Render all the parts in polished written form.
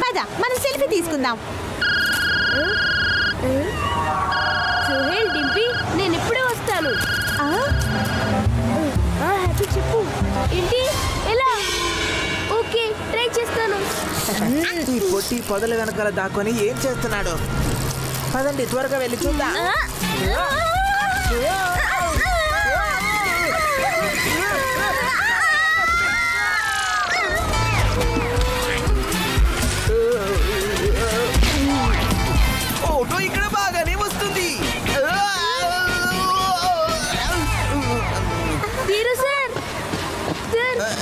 పద మనం సెల్ఫీ తీసుకుందాం. సుహేల్, డింపీ, నేను ఇప్పుడే వస్తాను. హ్యాపీ చెప్పు. ఏంటి? ఎలా? ఓకే, ట్రై చేస్తాను. ఈ పొట్టి పొదల వెనకాల దాక్కొని ఏం చేస్తున్నాడు? పదండి త్వరగా వెళ్ళి చూద్దాం. ఓటో ఇక్కడ బాగానే వస్తుంది.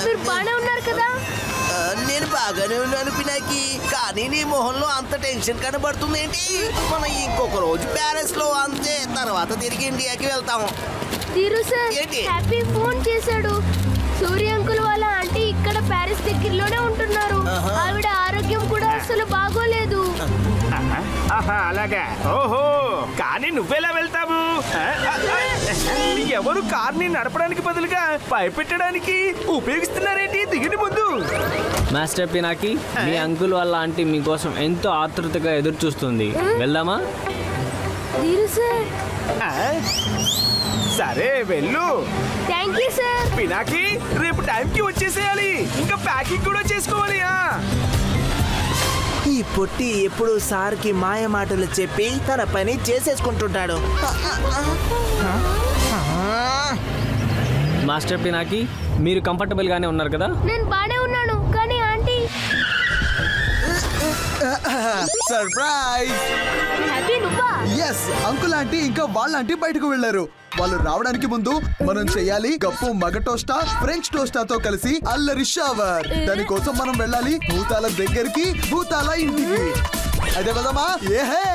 మీరు బాగానే ఉన్నారు కదా? నేను బాగానే ఉన్నాను పినాకి, కానీ నీ మొహంలో అంత టెన్షన్ కనబడుతుంది ఏంటి? మనం ఇంకొక రోజు ప్యారిస్ లో అంతే, తర్వాత తిరిగి ఇండియాకి వెళ్తాము. హ్యాపీ ఫోన్ చేశాడు. సూర్య అంకుల్ వాళ్ళ ఆంటీ ఇక్కడ ప్యారిస్ దగ్గరలోనే ఉంటున్నారు. ఆవిడ ఆరోగ్యం కూడా అసలు బాగోలేదు. అలాగా? ఓహో, కానీ నువ్వెలా వెళ్తావు? ఎవరు కార్ని నడపడానికి బదులుగా భయపెట్టడానికి ఉపయోగిస్తున్నారేంటి? దిగండి ముందు. మాస్టర్ పినాకి, మీ అంకుల్ వాళ్ళ ఆంటీ మీకోసం ఎంతో ఆతృతగా ఎదురు చూస్తుంది. వెళ్దామా? సరే వెళ్ళు. Thank you sir. పినాకి, రేపు టైంకి వచ్చేసేయాలి. ఇంకా ప్యాకింగ్ కూడా చేసుకోవాలి. ఈ పొట్టి ఎప్పుడు సార్కి మాయ మాటలు చెప్పి తన పని చేసేసుకుంటుంటాడు. మాస్టర్ పినాకి, మీరు కంఫర్టబుల్ గానే ఉన్నారు కదా? నేను బానే ఉన్నాను, కానీ ఆంటీ. సర్ప్రైజ్! హ్యాపీ నువ్వా? ఎస్, అంకుల్ ఆంటీ ఇంకా వాళ్ళ ఆంటీ బయటకు వెళ్లారు. వాళ్ళు రావడానికి ముందు మనం చేయాలి గప్పు మగ టోస్టా ఫ్రెంచ్ టోస్టాతో కలిసి అల్లరి షవర్. దానికోసం మనం వెళ్ళాలి భూతాల దగ్గరికి, భూతాల ఇంటికి. అదే పదమా? ఏహే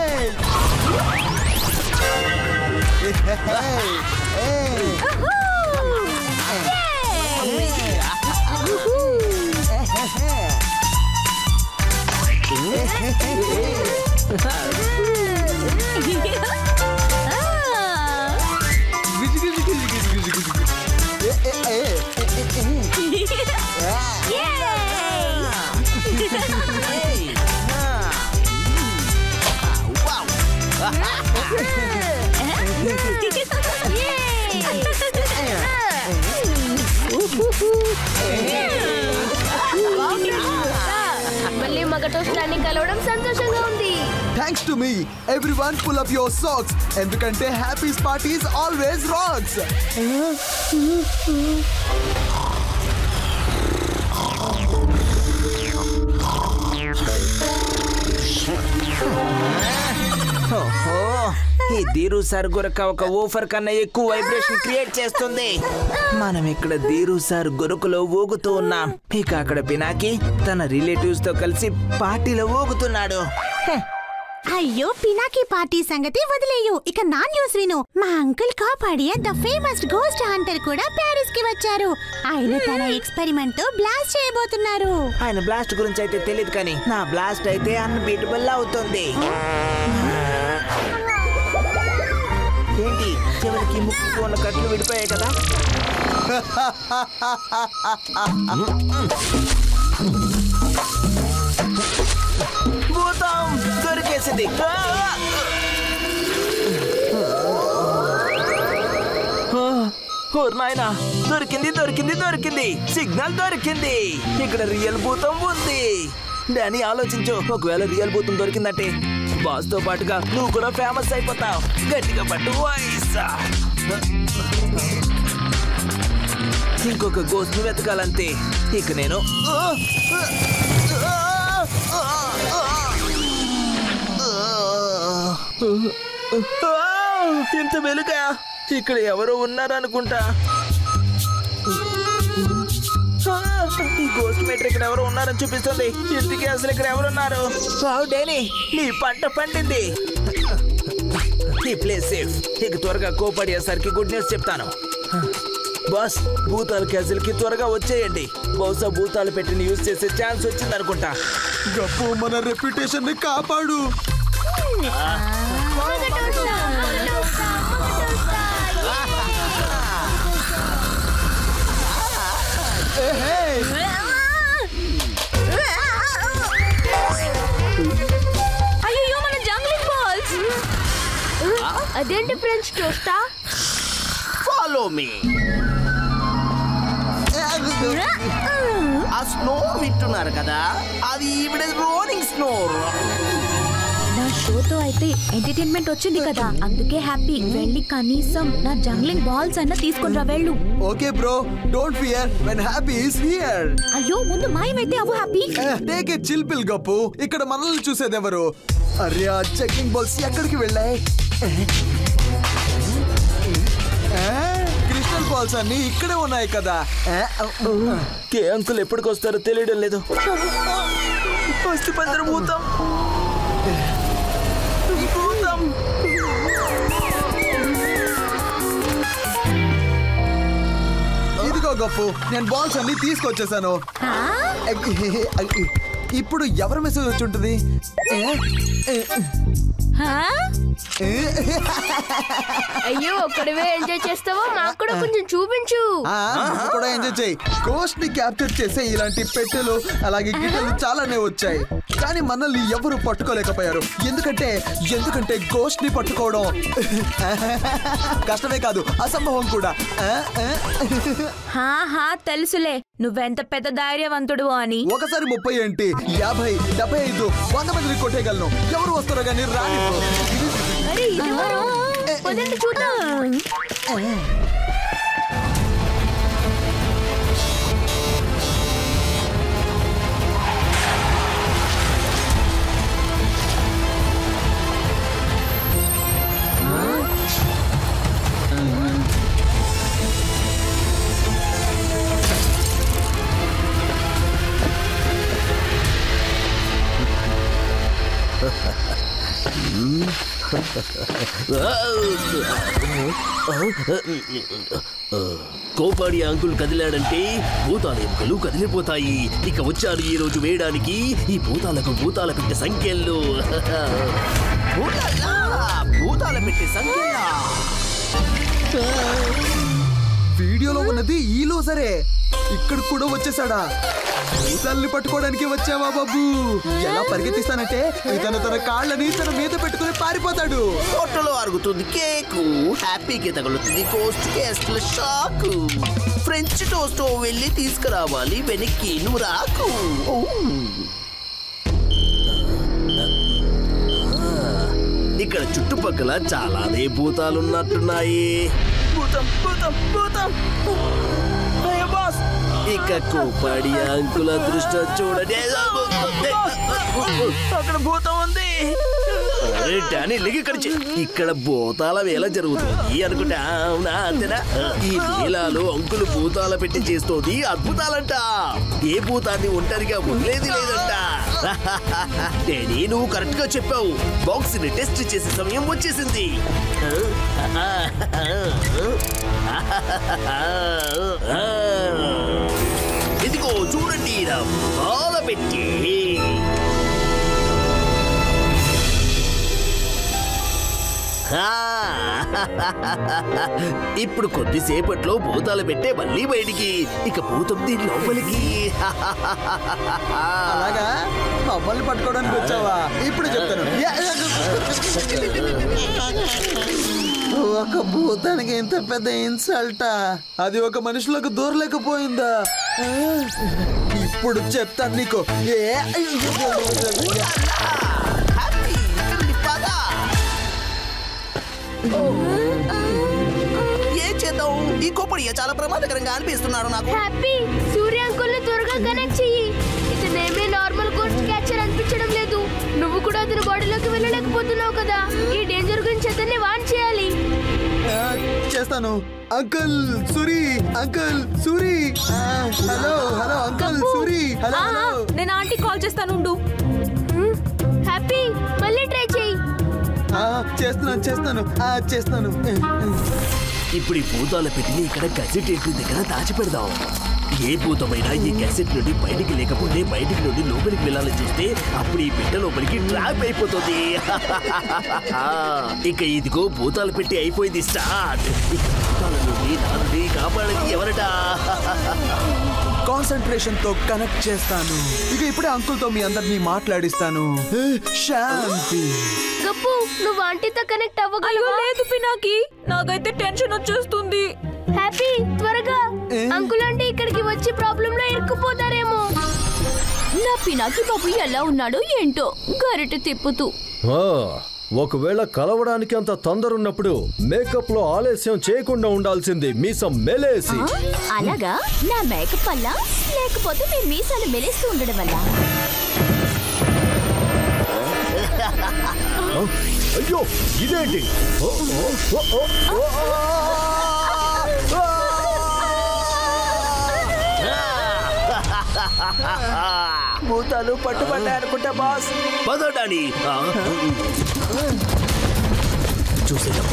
మళ్ళీ మగ టోస్టాన్ని కలవడం సంతోషంగా ఉంది. Thanks to me, everyone pull up your socks. ఎందుకంటే హ్యాపీస్ పార్టీస్ ఆల్వేస్ రాక్స్. ఈ ధీరు సార్ గురక ఒక ఊఫర్ కన్నా ఎక్కువ వైబ్రేషన్ క్రియేట్ చేస్తుంది. మనం ఇక్కడ ధీరు సార్ గురకలో ఊగుతూ ఉన్నాం. ఇక అక్కడ పినాకి తన రిలేటివ్స్ తో కలిసి పార్టీలో ఊగుతున్నాడు. అయ్యో, పినాకి పార్టీ సంగతి వదిలేయు. ఇక నా న్యూస్ విను. మా uncle Kapadia the famous ghost hunter కూడా ప్యారిస్ కి వచ్చారు. ఆయన తన ఎక్స్పెరిమెంట్ తో బ్లాస్ట్ చేయబోతున్నారు. ఆయన బ్లాస్ట్ గురించి అయితే తెలియదు, కానీ నా బ్లాస్ట్ అయితే అన్బీటబుల్ అవుతుంది. ఏంటి, చివరికి ముక్కు ఉన్న కట్లు విడిపోయాయి కదా? భూతం దొరికేసింది. నాయనా, దొరికింది దొరికింది దొరికింది, సిగ్నల్ దొరికింది. ఇక్కడ రియల్ భూతం ఉంది. డానీ ఆలోచించు, ఒకవేళ రియల్ భూతం దొరికిందంటే బాస్ తో పాటుగా నువ్వు కూడా ఫేమస్ అయిపోతావు. గట్టిగా పట్టు వాయిస్. ఇంకొక గోస్ట్ ని వెతకాలంతే. ఇక నేను ఇంత వెలుగా, ఇక్కడ ఎవరో ఉన్నారనుకుంటా. ఈ గోస్ట్ మీటర్ ఇక్కడ ఎవరో ఉన్నారని చూపిస్తుంది. ఇంటికి అసలు ఇక్కడ ఎవరున్నారు? డేనీ, నీ పంట పండింది. నీ ప్లేస్ సేఫ్. ఇక త్వరగా కోపడేసరికి గుడ్ న్యూస్ చెప్తాను. బాస్, భూతాల క్యాజిల్కి త్వరగా వచ్చేయండి. బహుశా భూతాలు పెట్టిన యూజ్ చేసే ఛాన్స్ వచ్చింది అనుకుంటా. గప్పు, మన రెప్యుటేషన్ ని కాపాడు. ఫ్రెంచ్ టోస్టా? Follow me. ఆ స్నోర్ వింటున్నారు కదా, అది ఈవిడ రోలింగ్ స్నోర్. నా షోతో అయితే ఎంటర్టైన్మెంట్ వచ్చింది కదా, అందుకే హ్యాపీ. వెళ్ళి కనీసం నా జంగ్లింగ్ బాల్స్ అన్న తీసుకుని రా వెళ్ళు. Okay bro, don't fear when Happy is here. అయ్యో ముందు మాయమైతే అవు హ్యాపీ. టేక్ ఏ చిల్ పిల్ గప్పు. ఇక్కడ మనల్ని చూసేది ఎవరు? అరే ఆ జంగ్లింగ్ బాల్స్ ఎక్కడికి వెళ్ళాయి? క్రిస్టల్ బాల్స్ అన్ని ఇక్కడే ఉన్నాయి కదా. కే అంకుల్ ఎప్పటికొస్తారో తెలియడం లేదు. వస్తు పందరు భూతం. ఇదిగో గప్పు, నేను బాల్స్ అన్ని తీసుకొచ్చేసాను. ఇప్పుడు ఎవరి మెసేజ్ వచ్చి ఉంటుంది? అయ్యో ఒక్కడివే ఎంజాయ్ చేస్తావా? మాకు కూడా కొంచెం చూపించు. కూడా ఎంజాయ్ చేయి. గోస్ట్ ని క్యాప్చర్ చేసే ఇలాంటి పెట్టెలు అలాగే గిట్టెలు చాలానే వచ్చాయి, కానీ మనల్ని ఎవరు పట్టుకోలేకపోయారు. ఎందుకంటే గోస్ట్ ని పట్టుకోవడం కష్టమే కాదు, అసంభవం కూడా. తెలుసులే నువ్వెంత పెద్ద ధైర్యవంతుడు అని. ఒకసారి 30 ఏంటి, 50, 75, 100 మందిని కొట్టేయగలను. ఎవరు వస్తారో కానీ రాని. చూద్దాం. కోపాడి అంకుల్ కదిలాడంటే భూతాల ఎముకలు కదిలిపోతాయి. ఇక వచ్చారు ఈ రోజు వేయడానికి ఈ భూతాల పెట్టే సంఖ్యలు. భూతాల పెట్టే సంఖ్య వీడియోలో ఉన్నది ఈలో సరే, ఇక్కడ కూడా వచ్చేసాడా? భూతాల్ని పట్టుకోవడానికి వచ్చావా బాబు? ఎలా పరిగెత్తిస్తానంటే ఇతను తన కాళ్ళని తన మీద పెట్టుకుని పారిపోతాడు. పొట్టలో అరుగుతుంది కేకు, హ్యాపీకి తగులుతుంది గోస్ట్ కేస్ట్ల షాకు. ఫ్రెంచ్ టోస్ట్ వెళ్ళి తీసుకురావాలి, వెనక్కి నువ్వు రాకు. ఇక్కడ చుట్టుపక్కల చాలానే భూతాలున్నట్టున్నాయి. ఇక కోపాడి అంకుల దృష్టి చూడండి, అక్కడ భూతం ఉంది. ఇక్కడ భూతాల వేళ జరుగుతుంది అనుకుంటా. అవునా? అంతేనా? ఈ వేళలో అంకులు భూతాల పెట్టి చేస్తోంది అద్భుతాలంట. ఏ భూతాన్ని ఒంటరిగా ఉండేది లేదంట. డాడీ నువ్వు కరెక్ట్ గా చెప్పావు. బాక్స్ ని టెస్ట్ చేసే సమయం వచ్చేసింది. ఇదిగో చూడండి, భూతాల పెట్టి. ఇప్పుడు కొద్దిసేపట్లో భూతాలు పెట్టే మళ్ళీ బయటికి. ఇక భూతం దీని లోపలికి. అలాగా మమ్మల్ని పట్టుకోవడానికి వచ్చావా? ఇప్పుడు చెప్తాను. ఒక భూతానికి ఇంత పెద్ద ఇన్సల్టా? అది ఒక మనుషులకు దూరలేకపోయిందా? ఇప్పుడు చెప్తాను నీకు. ఏం చేద్దాం? ఈ కోపడియ చాలా ప్రమాదకరంగా అనిపిస్తున్నాడు నాకు. హ్యాపీ, సూర్య అంకుల్ని త్వరగా కనెక్ట్ చెయ్యి. ఇతనేమీ నార్మల్ గోస్ట్ క్యాచర్ అనిపించడం లేదు. నువ్వు కూడా అతని బాడీలోకి వెళ్ళలేకపోతున్నావు కదా. ఈ డేంజర్ గురించి అతన్ని వార్న్ చేయాలి. చేస్తాను. Uncle Suri, uncle Suri. Hello uncle Suri. Hello. నేను ఆంటీ కాల్ చేస్తాను. హ్యాపీ మళ్ళీ ట్రై చేయి. చేస్తాను. ఇప్పుడు ఈ భూతాల పెట్టిని ఇక్కడ క్యాసెట్ ఇంటి దగ్గర దాచిపెడదాం. ఏ భూతమైనా ఈ క్యాసెట్ నుండి బయటికి లేకపోతే బయటికి నుండి లోపలికి వెళ్ళాలని చూస్తే అప్పుడు ఈ పెట్టె లోపలికి ట్రాప్ అయిపోతుంది. ఇక ఇదిగో భూతాలు పెట్టి అయిపోయింది స్టార్ట్. ఇక భూతాల నుండి నా నుండి కాపాడేది ఎవరట? కాన్సంట్రేషన్ తో కనెక్ట్ చేస్తాను. ఇక ఇప్పుడే అంకుల్ తో మీ అందరినీ మాట్లాడిస్తాను. శాంతి. గప్పు నువ్వు ఆంటీతో కనెక్ట్ అవ్వగలవా? లేదు పినాకి, నాకైతే టెన్షన్ వచ్చేస్తుంది. హ్యాపీ త్వరగా అంకుల్ అంటే ఇక్కడికి వచ్చి ప్రాబ్లం లో ఇరుక్కుపోతారేమో. నా పినాకి బాబు ఎలా ఉన్నాడో ఏంటో గరిట తిప్పుతూ. ఒకవేళ కలవడానికి అంత తొందరున్నప్పుడు మేకప్ లో ఆలస్యం చేయకుండా ఉండాల్సింది మీసం మెలేసి. అలాగా? నా మేకప్ వల్ల లేకపోతే మీ మీసాలు మెలేస్తూ ఉండడం వల్ల? అయ్యో ఇదేంటి? భూతాలు పట్టుబడ్డాయి అనుకుంటా బాస్. పదడాని చూసేద్దాం.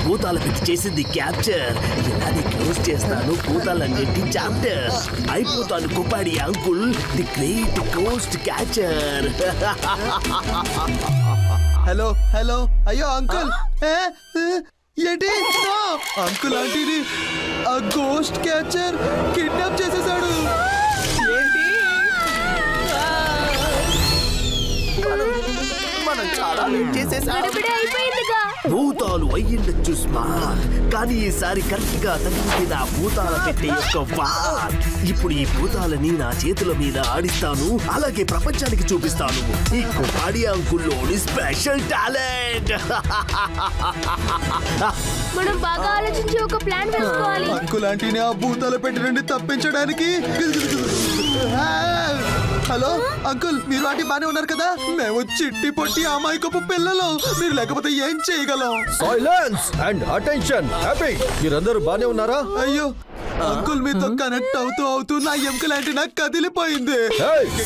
భూతాల పెట్టి చేసింది క్యాప్చర్. ఇలానే క్లోజ్ చేస్తాను భూతాలన్నింటి చాప్టర్. అయిపోతాను Kapadia uncle the great ghost catcher. Hello hello అయ్యో అంకుల్ ఏంటి? అంకుల్ ఆంటీని ఆ గోస్ట్ క్యాచర్ కిడ్నాప్ చేసేసాడు. మనం చాలా లేట్ చేసేసాం. అయిపోయిందిగా. భూతాలు అయ్యిండొచ్చు స్మార్ట్, కానీ ఈసారి కరెక్ట్ గా తగ్గింది నా భూతాల పెట్టే యొక్క వార్. ఇప్పుడు ఈ భూతాలని నా చేతుల మీద ఆడిస్తాను, అలాగే ప్రపంచానికి చూపిస్తాను ఈ కుపాడి అంకుల్లోని స్పెషల్ టాలెంట్. మనం బాగా ఆలోచించి ఒక ప్లాన్ వేసుకోవాలి. అంకుల్ ఆంటీని ఆ భూతాల పెట్టి నుండి తప్పించడానికి. హలో అంకుల్, మీరు ఆంటీ బానే ఉన్నారు కదా? మేము చిట్టి పొట్టి అమాయకపు పిల్లలు, మీరు లేకపోతే ఏం చేయగలం? Silence and attention. హ్యాపీ, మీరందరూ బానే ఉన్నారా? అయ్యో అంకుల్, మీతో కనెక్ట్ అవుతూ నా ఎముకల యాంటీనా కదిలిపోయింది.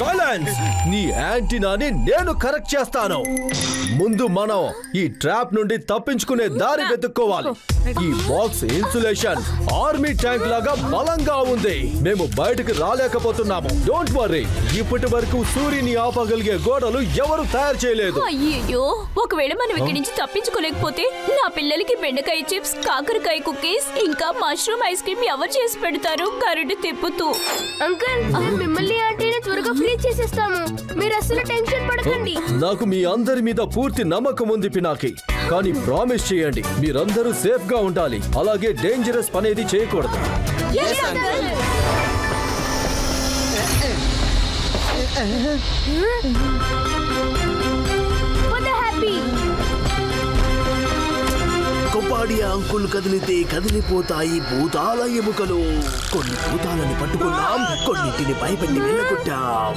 సైలెన్స్, నీ యాంటీనాని నేను కరెక్ట్ చేస్తాను. ముందు మనం ఈ ట్రాప్ నుండి తప్పించుకునే దారి వెతుక్కోవాలి. ఈ బాక్స్ ఇన్సులేషన్ ఆర్మీ ట్యాంక్ లాగా బలంగా ఉంది. మేము బయటకు రాలేకపోతున్నాము. డోంట్ వర్రీ, ఇప్పటి వరకు సూర్యుని ఆపగలిగే గోడలు ఎవరు తయారు చేయలేదు. అయ్యో, ఒకవేళ మనం ఇక్కడి నుంచి తప్పించుకోలేకపోతే నా పిల్లలకి బెండకాయ చిప్స్, కాకరకాయ కుకీస్ ఇంకా మష్రూమ్ ఐస్ క్రీమ్ ఎవరు చేసి పెడతారు? గరిట తిప్పుతూ. అంకుల్, మిమ్మల్ని ఆంటీని త్వరగా ఫ్రీ చేసేస్తాము, మీరు అసలు టెన్షన్ పడకండి. నాకు మీ అందరి మీద పూర్తి నమ్మకం ఉంది పినాకి, కానీ ప్రామిస్ చేయండి మీరందరూ సేఫ్ గా ఉండాలి, అలాగే డేంజరస్ పనేది చేయకూడదు. కుపాడి అంకుల్ కదిలితే కదిలిపోతాయి భూతాల ఎముకలు. కొన్ని భూతాలని పట్టుకున్నాం, కొన్నింటిని భయపెట్టి వెళ్ళగొట్టాం.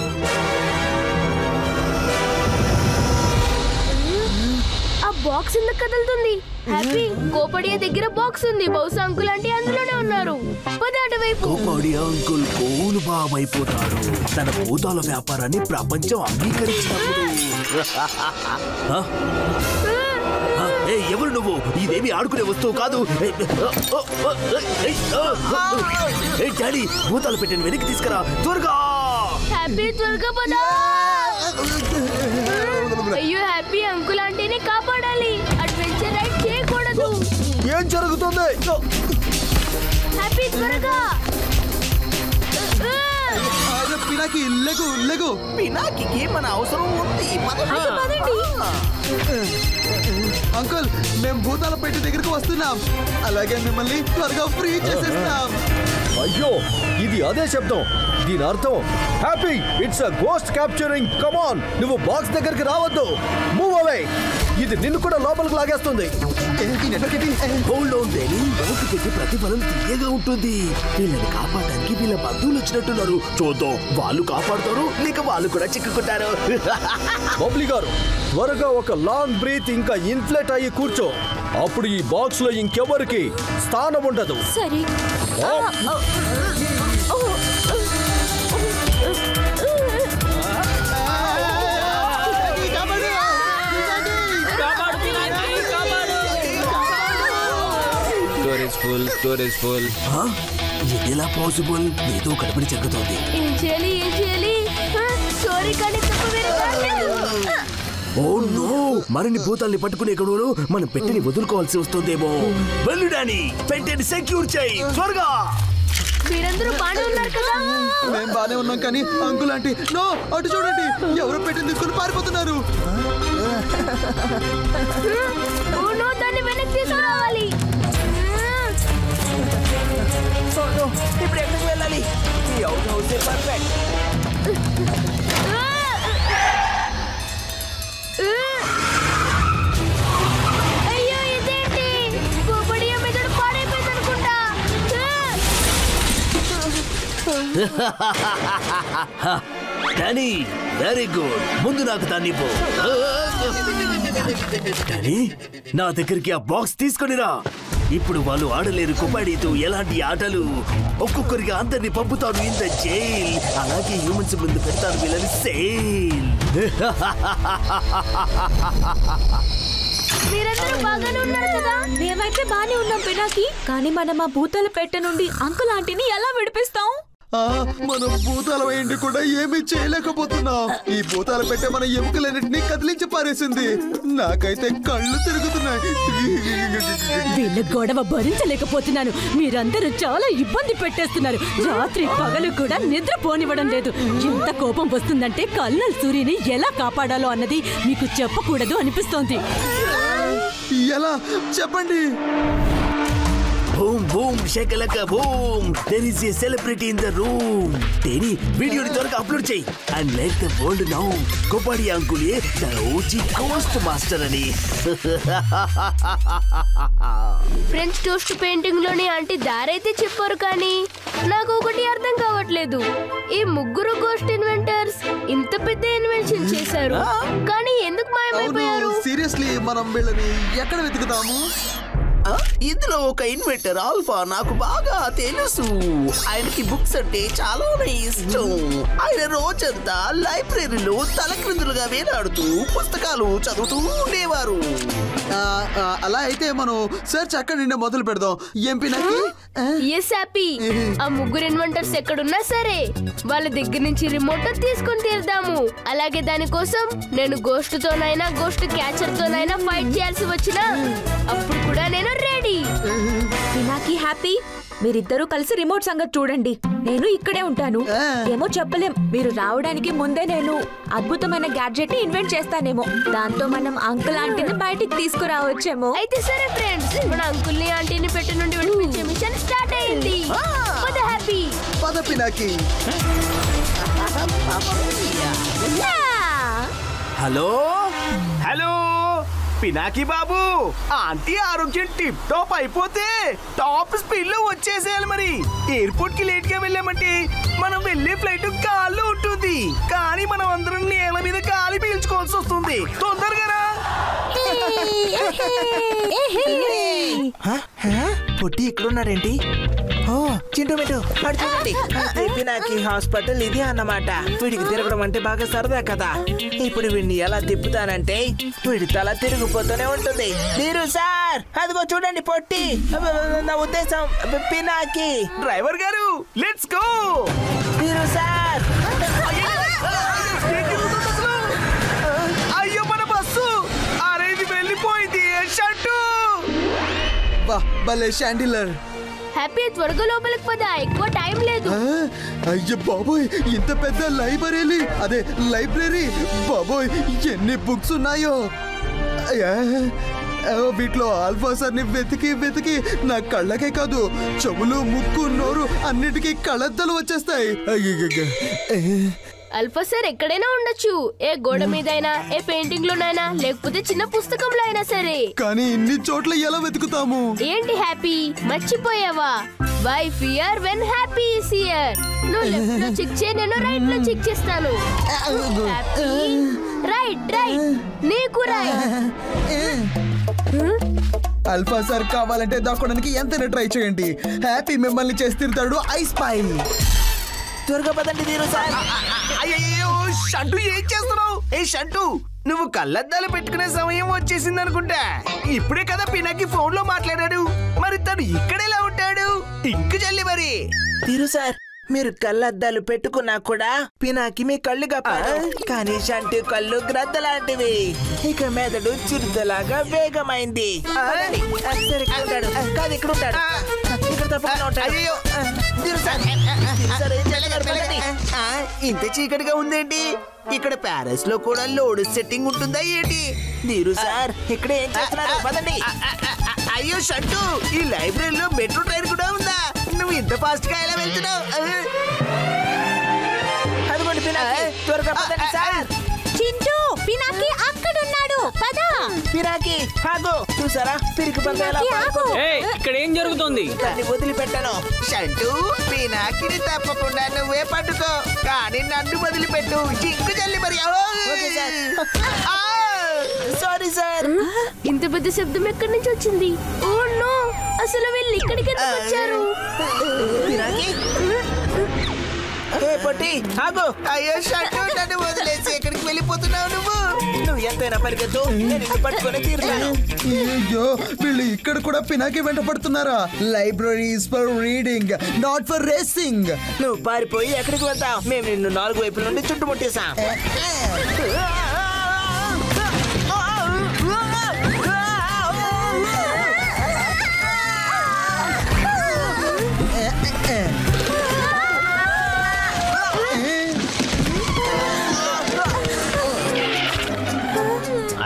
ఆ బాక్స్ ఎందుకు కదులుతుంది? హ్యాపీ, కోపడియా దగ్గర బాక్స్ ఉంది, బహుశా అంకుల్ అంటే అందులోనే ఉన్నారు. పద అటువైపు. కోపడి అంకుల్ కోలు బాబైపోతాడు తన భూతాల వ్యాపారాన్ని ప్రపంచం అంగీకరించినప్పుడు. ఎవరు నువ్వు? ఇదేమి ఆడుకునే వస్తువు కాదు. డాడీ, భూతాలు పెట్టిన వెనక్కి తీసుకురా త్వరగా. హ్యాపీ త్వరగా పద. అయ్యో హ్యాపీ, అంకుల్ ఆంటీని కాపాడాలి, అడ్వెంచర్ రైడ్ చేయకూడదు. ఏం జరుగుతుంది? హ్యాపీ త్వరగా. పినాకి లెగు లెగు. పినాకి మన అవసరం ఉంది. అంకుల్, మేము భూతాల పెట్టి దగ్గరకు వస్తున్నాం, అలాగే మిమ్మల్ని త్వరగా ఫ్రీ చేసేస్తాం. అయ్యో, ఇది అదే శబ్దం. దీని అర్థం happy, it's a ghost capturing. Come on, నువ్వు బాక్స్ దగ్గరికి రావద్దు. మూవ్ అవే, ఇది నిన్ను కూడా లోపలికి లాగేస్తుంది. హోల్డ్ ఆన్ డాడీ, ఓపికకి ప్రతిఫలం తీయగా ఉంటుంది. వీళ్ళని కాపాడడానికి వీళ్ళ బంధువులు వచ్చినట్టున్నారు. చూద్దాం, వాళ్ళు కాపాడుతారు లేక వాళ్ళు కూడా చిక్కుకుంటారు. బబ్లీ గారు, త్వరగా ఒక లాంగ్ బ్రీత్ ఇంకా ఇన్ఫ్లేట్ అయ్యి కూర్చో. అప్పుడు ఈ బాక్స్ లో ఇంకెవరికి స్థానం ఉండదు. సరే. Storage full. ఎలా పాసిబుల్? ఏదో గడబడి జరుగుతోంది. ఏం చేయాలి? సారీ కానీ తప్ప వేరే దారి లేదు. ఓ నో, మరిన్ని భూతాల్ని పట్టుకునే గడువులు మనం పెట్టిని వదులుకోవాల్సి వస్తుందేమో. వెళ్ళు డానీ, పెట్టిని సెక్యూర్ చేయి త్వరగా. మీరందరూ బాగానే ఉన్నారు కదా? మేము బానే ఉన్నాం కానీ అంకుల్ ఆంటీ నో అటు చూడండి ఎవరు పెట్టింది తీసుకుని పారిపోతున్నారు. దాన్ని వెనక్కి తీసుకురావాలి. ఇప్పుడు ఎక్కడికి వెళ్ళాలి? ఈ అవుట్ హౌస్ పర్ఫెక్ట్. అయ్యో ఇదేంటి? కోపడియా మెదడు పాడైపోయింది అనుకుంటా. Danny very good. ముందు నాకు దాన్ని పో. డానీ నా దగ్గరికి ఆ బాక్స్ తీసుకొనిరా. ఇప్పుడు వాళ్ళు ఆడలేరు కబడ్డీతో ఎలాంటి ఆటలు. ఒక్కొక్కరిగా అందరినీ పంపుతాను ఇన్ ద జైల్. అలాగే హ్యూమన్స్ ముందు పెడతాను వీళ్ళని సేల్. మీరందరూ బాగానే ఉన్నారు కదా? మేమైతే బానే ఉన్నాం పినాకి. కానీ మనం ఆ భూతాల పెట్టె నుండి అంకుల్ ఆంటీని ఎలా విడిపిస్తాం? మనం భూతాల వేయండి కూడా ఏమీ చేయలేకపోతున్నాం. ఈ భూతాల పెట్టే మన ఎముకలన్నింటినీ కదిలించి పారేసింది. నాకైతే కళ్ళు తిరుగుతున్నాయి. వీళ్ళ గొడవ భరించలేకపోతున్నాను. మీరందరూ చాలా ఇబ్బంది పెట్టేస్తున్నారు. రాత్రి పగలు కూడా నిద్రపోనివ్వడం లేదు. ఎంత కోపం వస్తుందంటే కల్నల్ సూరిని ఎలా కాపాడాలో అన్నది మీకు చెప్పకూడదు అనిపిస్తోంది. ఎలా చెప్పండి? Boom boom shakalaka boom. There is a celebrity in the room. దేని వీడియోని త్వరగా అప్లోడ్ చేయి and let the world know Kapadia uncle a the OG ghost master అని. ఫ్రెంచ్ టోస్ట్ పెయింటింగ్ లోని ఆంటీ దారైతే చెప్పారు కానీ నాకు ఒకటి అర్థం కావట్లేదు. ఈ ముగ్గురు గోస్ట్ ఇన్వెంటర్స్ ఇంత పెద్ద ఇన్వెన్షన్ చేశారు కానీ ఎందుకు మాయమైపోయారు? సీరియస్లీ మనం వీళ్ళని ఎక్కడ వెతుకుతాము? ఇందులో ఒక ఇన్వెంటర్ ఆల్ఫా నాకు బాగా తెలుసు. ఆయనకి బుక్స్ అంటే చాలా ఇష్టం. ఆయన రోజంతా లైబ్రరీలో తలక్రిందులుగా వేలాడుతూ పుస్తకాలు చదువుతూ ఉండేవారు. అలా అయితే మనం సెర్చ్ అక్కడి నుండి మొదలు పెడదాం. ఎంపీనాకి ఆ ముగ్గురు ఇన్వెంటర్స్ ఎక్కడున్నా సరే వాళ్ళ దగ్గర నుంచి రిమోట్ తీసుకొని తీరుదాము. అలాగే దానికోసం నేను గోస్ట్ తోనైనా గోస్ట్ క్యాచర్ తోనైనా ఫైట్ చేయాల్సి వచ్చినా అప్పుడు కూడా నేను రెడీ. పినాకి హ్యాపీ మీరిద్దరూ కలిసి రిమోట్ సంగతి చూడండి. నేను ఇక్కడే ఉంటాను. ఏమో చెప్పలేం. మీరు రావడానికి ముందే నేను అద్భుతమైన గ్యాడ్జెట్ ని ఇన్వెంట్ చేస్తానేమో. దాంతో మనం అంకుల్ ఆంటీని బయటికి తీసుకురావచ్చేమో. అయితే సరే ఫ్రెండ్స్, మన అంకుల్ ని ఆంటీని పెట్టె నుండి విడిపించే మిషన్ స్టార్ట్ అయింది. పద హ్యాపీ, పద పినాకి. హలో హలో పినాకి బాబు, ఆంటీ ఆరోగ్యం టిప్ టాప్ అయిపోతే టాప్ స్పీడ్ లో వచ్చేసేయాలి. మరి ఎయిర్పోర్ట్ కి లేట్ గా వెళ్ళామంటే మనం వెళ్ళే ఫ్లైట్ గాల్లో ఉంటుంది, కానీ మనం అందరం నేల మీద గాలి పీల్చుకోవాల్సి వస్తుంది. తొందరగా పొట్టి ఇక్కడున్నాడేంటి? ఓ చింటూ మింటూ అటు చూడండి. పినాకి హాస్పిటల్ ఇది అన్నమాట. వీడికి తిరగడం అంటే బాగా సరదా కదా. ఇప్పుడు వీడిని ఎలా తిప్పుతానంటే వీడి తల తిరిగిపోతూనే ఉంటుంది. మీరు సార్ అదిగో చూడండి పొట్టి. నా ఉద్దేశం పినాకి. డ్రైవర్ గారు లెట్స్ గో. మీరు సార్. అయ్యో మన బస్సు అరేది వెళ్ళిపోయింది. షట్టు భలే షాండిలర్. హ్యాపీ త్వరగా లోపలికి పద, ఎక్కువ టైం లేదు. అయ్యో బాబోయ్, ఇంత పెద్ద లైబ్రరీ బాబోయ్, ఎన్ని బుక్స్ ఉన్నాయో. వీటిలో ఆల్ఫా సార్ ని వెతికి నా కళ్ళకే కాదు చెవులు ముక్కు నోరు అన్నిటికీ కళ్ళద్దలు వచ్చేస్తాయి. అల్ఫా సార్ ఎక్కడైనా ఉండొచ్చు, ఏ గోడ మీదైనా, ఏ పెయింటింగ్ లోనైనా, లేకపోతే చిన్న పుస్తకంలో అయినా సరే. కానీ ఇన్ని చోట్ల ఎలా వెతుకుతాము? ఏంటి హ్యాపీ, మర్చిపోయావా? Why fear when Happy is here. నువ్వు లెఫ్ట్ లో చెక్ చేయి, నేను రైట్ లో చెక్ చేస్తాను. రైట్ నీకు రైట్. అల్ఫా సార్ కావాలంటే దాక్కోడానికి ఎంతైనా ట్రై చేయండి. హ్యాపీ మిమ్మల్ని చేసి తిరుతాడు. I spy. త్వరగా పదండి మీరు సార్. అయ్యో షంటు ఏం చేస్తున్నావు? ఏ షంటు, నువ్వు కళ్ళద్దాలు పెట్టుకునే సమయం వచ్చేసింది అనుకుంటా. ఇప్పుడే కదా పినాకి ఫోన్ లో మాట్లాడాడు, మరి తను ఇక్కడెలా ఉంటాడు? ఇంక చల్లి మరి. తీరు సార్, మీరు కళ్ళద్దాలు పెట్టుకున్నా కూడా పినాకి మీ కళ్ళు కప్పారు, కానీ షంటు కళ్ళు గ్రద్దలాంటివి. ఇక మెదడు చిరుతలాగా వేగమైంది. ఇక్కడ ఉంటాడు. ఇక్కడ తప్పకుండా ఉంటాడు. అయ్యో ఇంత చీకటిగా ఉందేంటి? ఇక్కడ ప్యారిస్ లో కూడా లోడ్ సెట్టింగ్ ఉంటుందా ఏంటి? నీరు సార్ ఇక్కడ ఏం చేస్తున్నారు? పదండి. అయ్యో షంటు, ఈ లైబ్రరీలో మెట్రో ట్రైన్ కూడా ఉందా? నువ్వు ఇంత ఫాస్ట్ గా ఎలా వెళ్తున్నావు? అదిగోండి పినాకి, త్వరగా పదండి సార్. చింటూ పినాకి అక్కడున్నాడు, పద. పినాకి ఆగు. చూసారా పిరికి పంద ఎలా పారిపోతుందో? ఇక్కడ ఏం జరుగుతుంది? దాన్ని వదిలిపెట్టాను. షంటు, పినాకిని తప్పకుండా నువ్వే పట్టుకో, కానీ నన్ను వదిలిపెట్టు. జింకు జల్లి మరి. Sorry sir. ఇంత పెద్ద శబ్దం ఎక్కడి నుంచి వచ్చింది? ఓ నో, అసలు వీళ్ళు ఇక్కడికి ఎందుకు వచ్చారు? పినాకి పొట్టి ఆగు. అయ్యో షంటు, నన్ను వదిలేసి ఎక్కడికి వెళ్ళిపోతున్నావు నువ్వు? నువ్వు ఎంతైనా పరిగెత్తు, నేను నిన్ను పట్టుకొని తీరుతాను. అయ్యో వీళ్ళు ఇక్కడ కూడా పినాకి వెంట పడుతున్నారా? Library is for reading, not for racing. నువ్వు పారిపోయి ఎక్కడికి వెళ్తావు? మేము నిన్ను 4 వైపుల నుండి చుట్టుముట్టేశాం.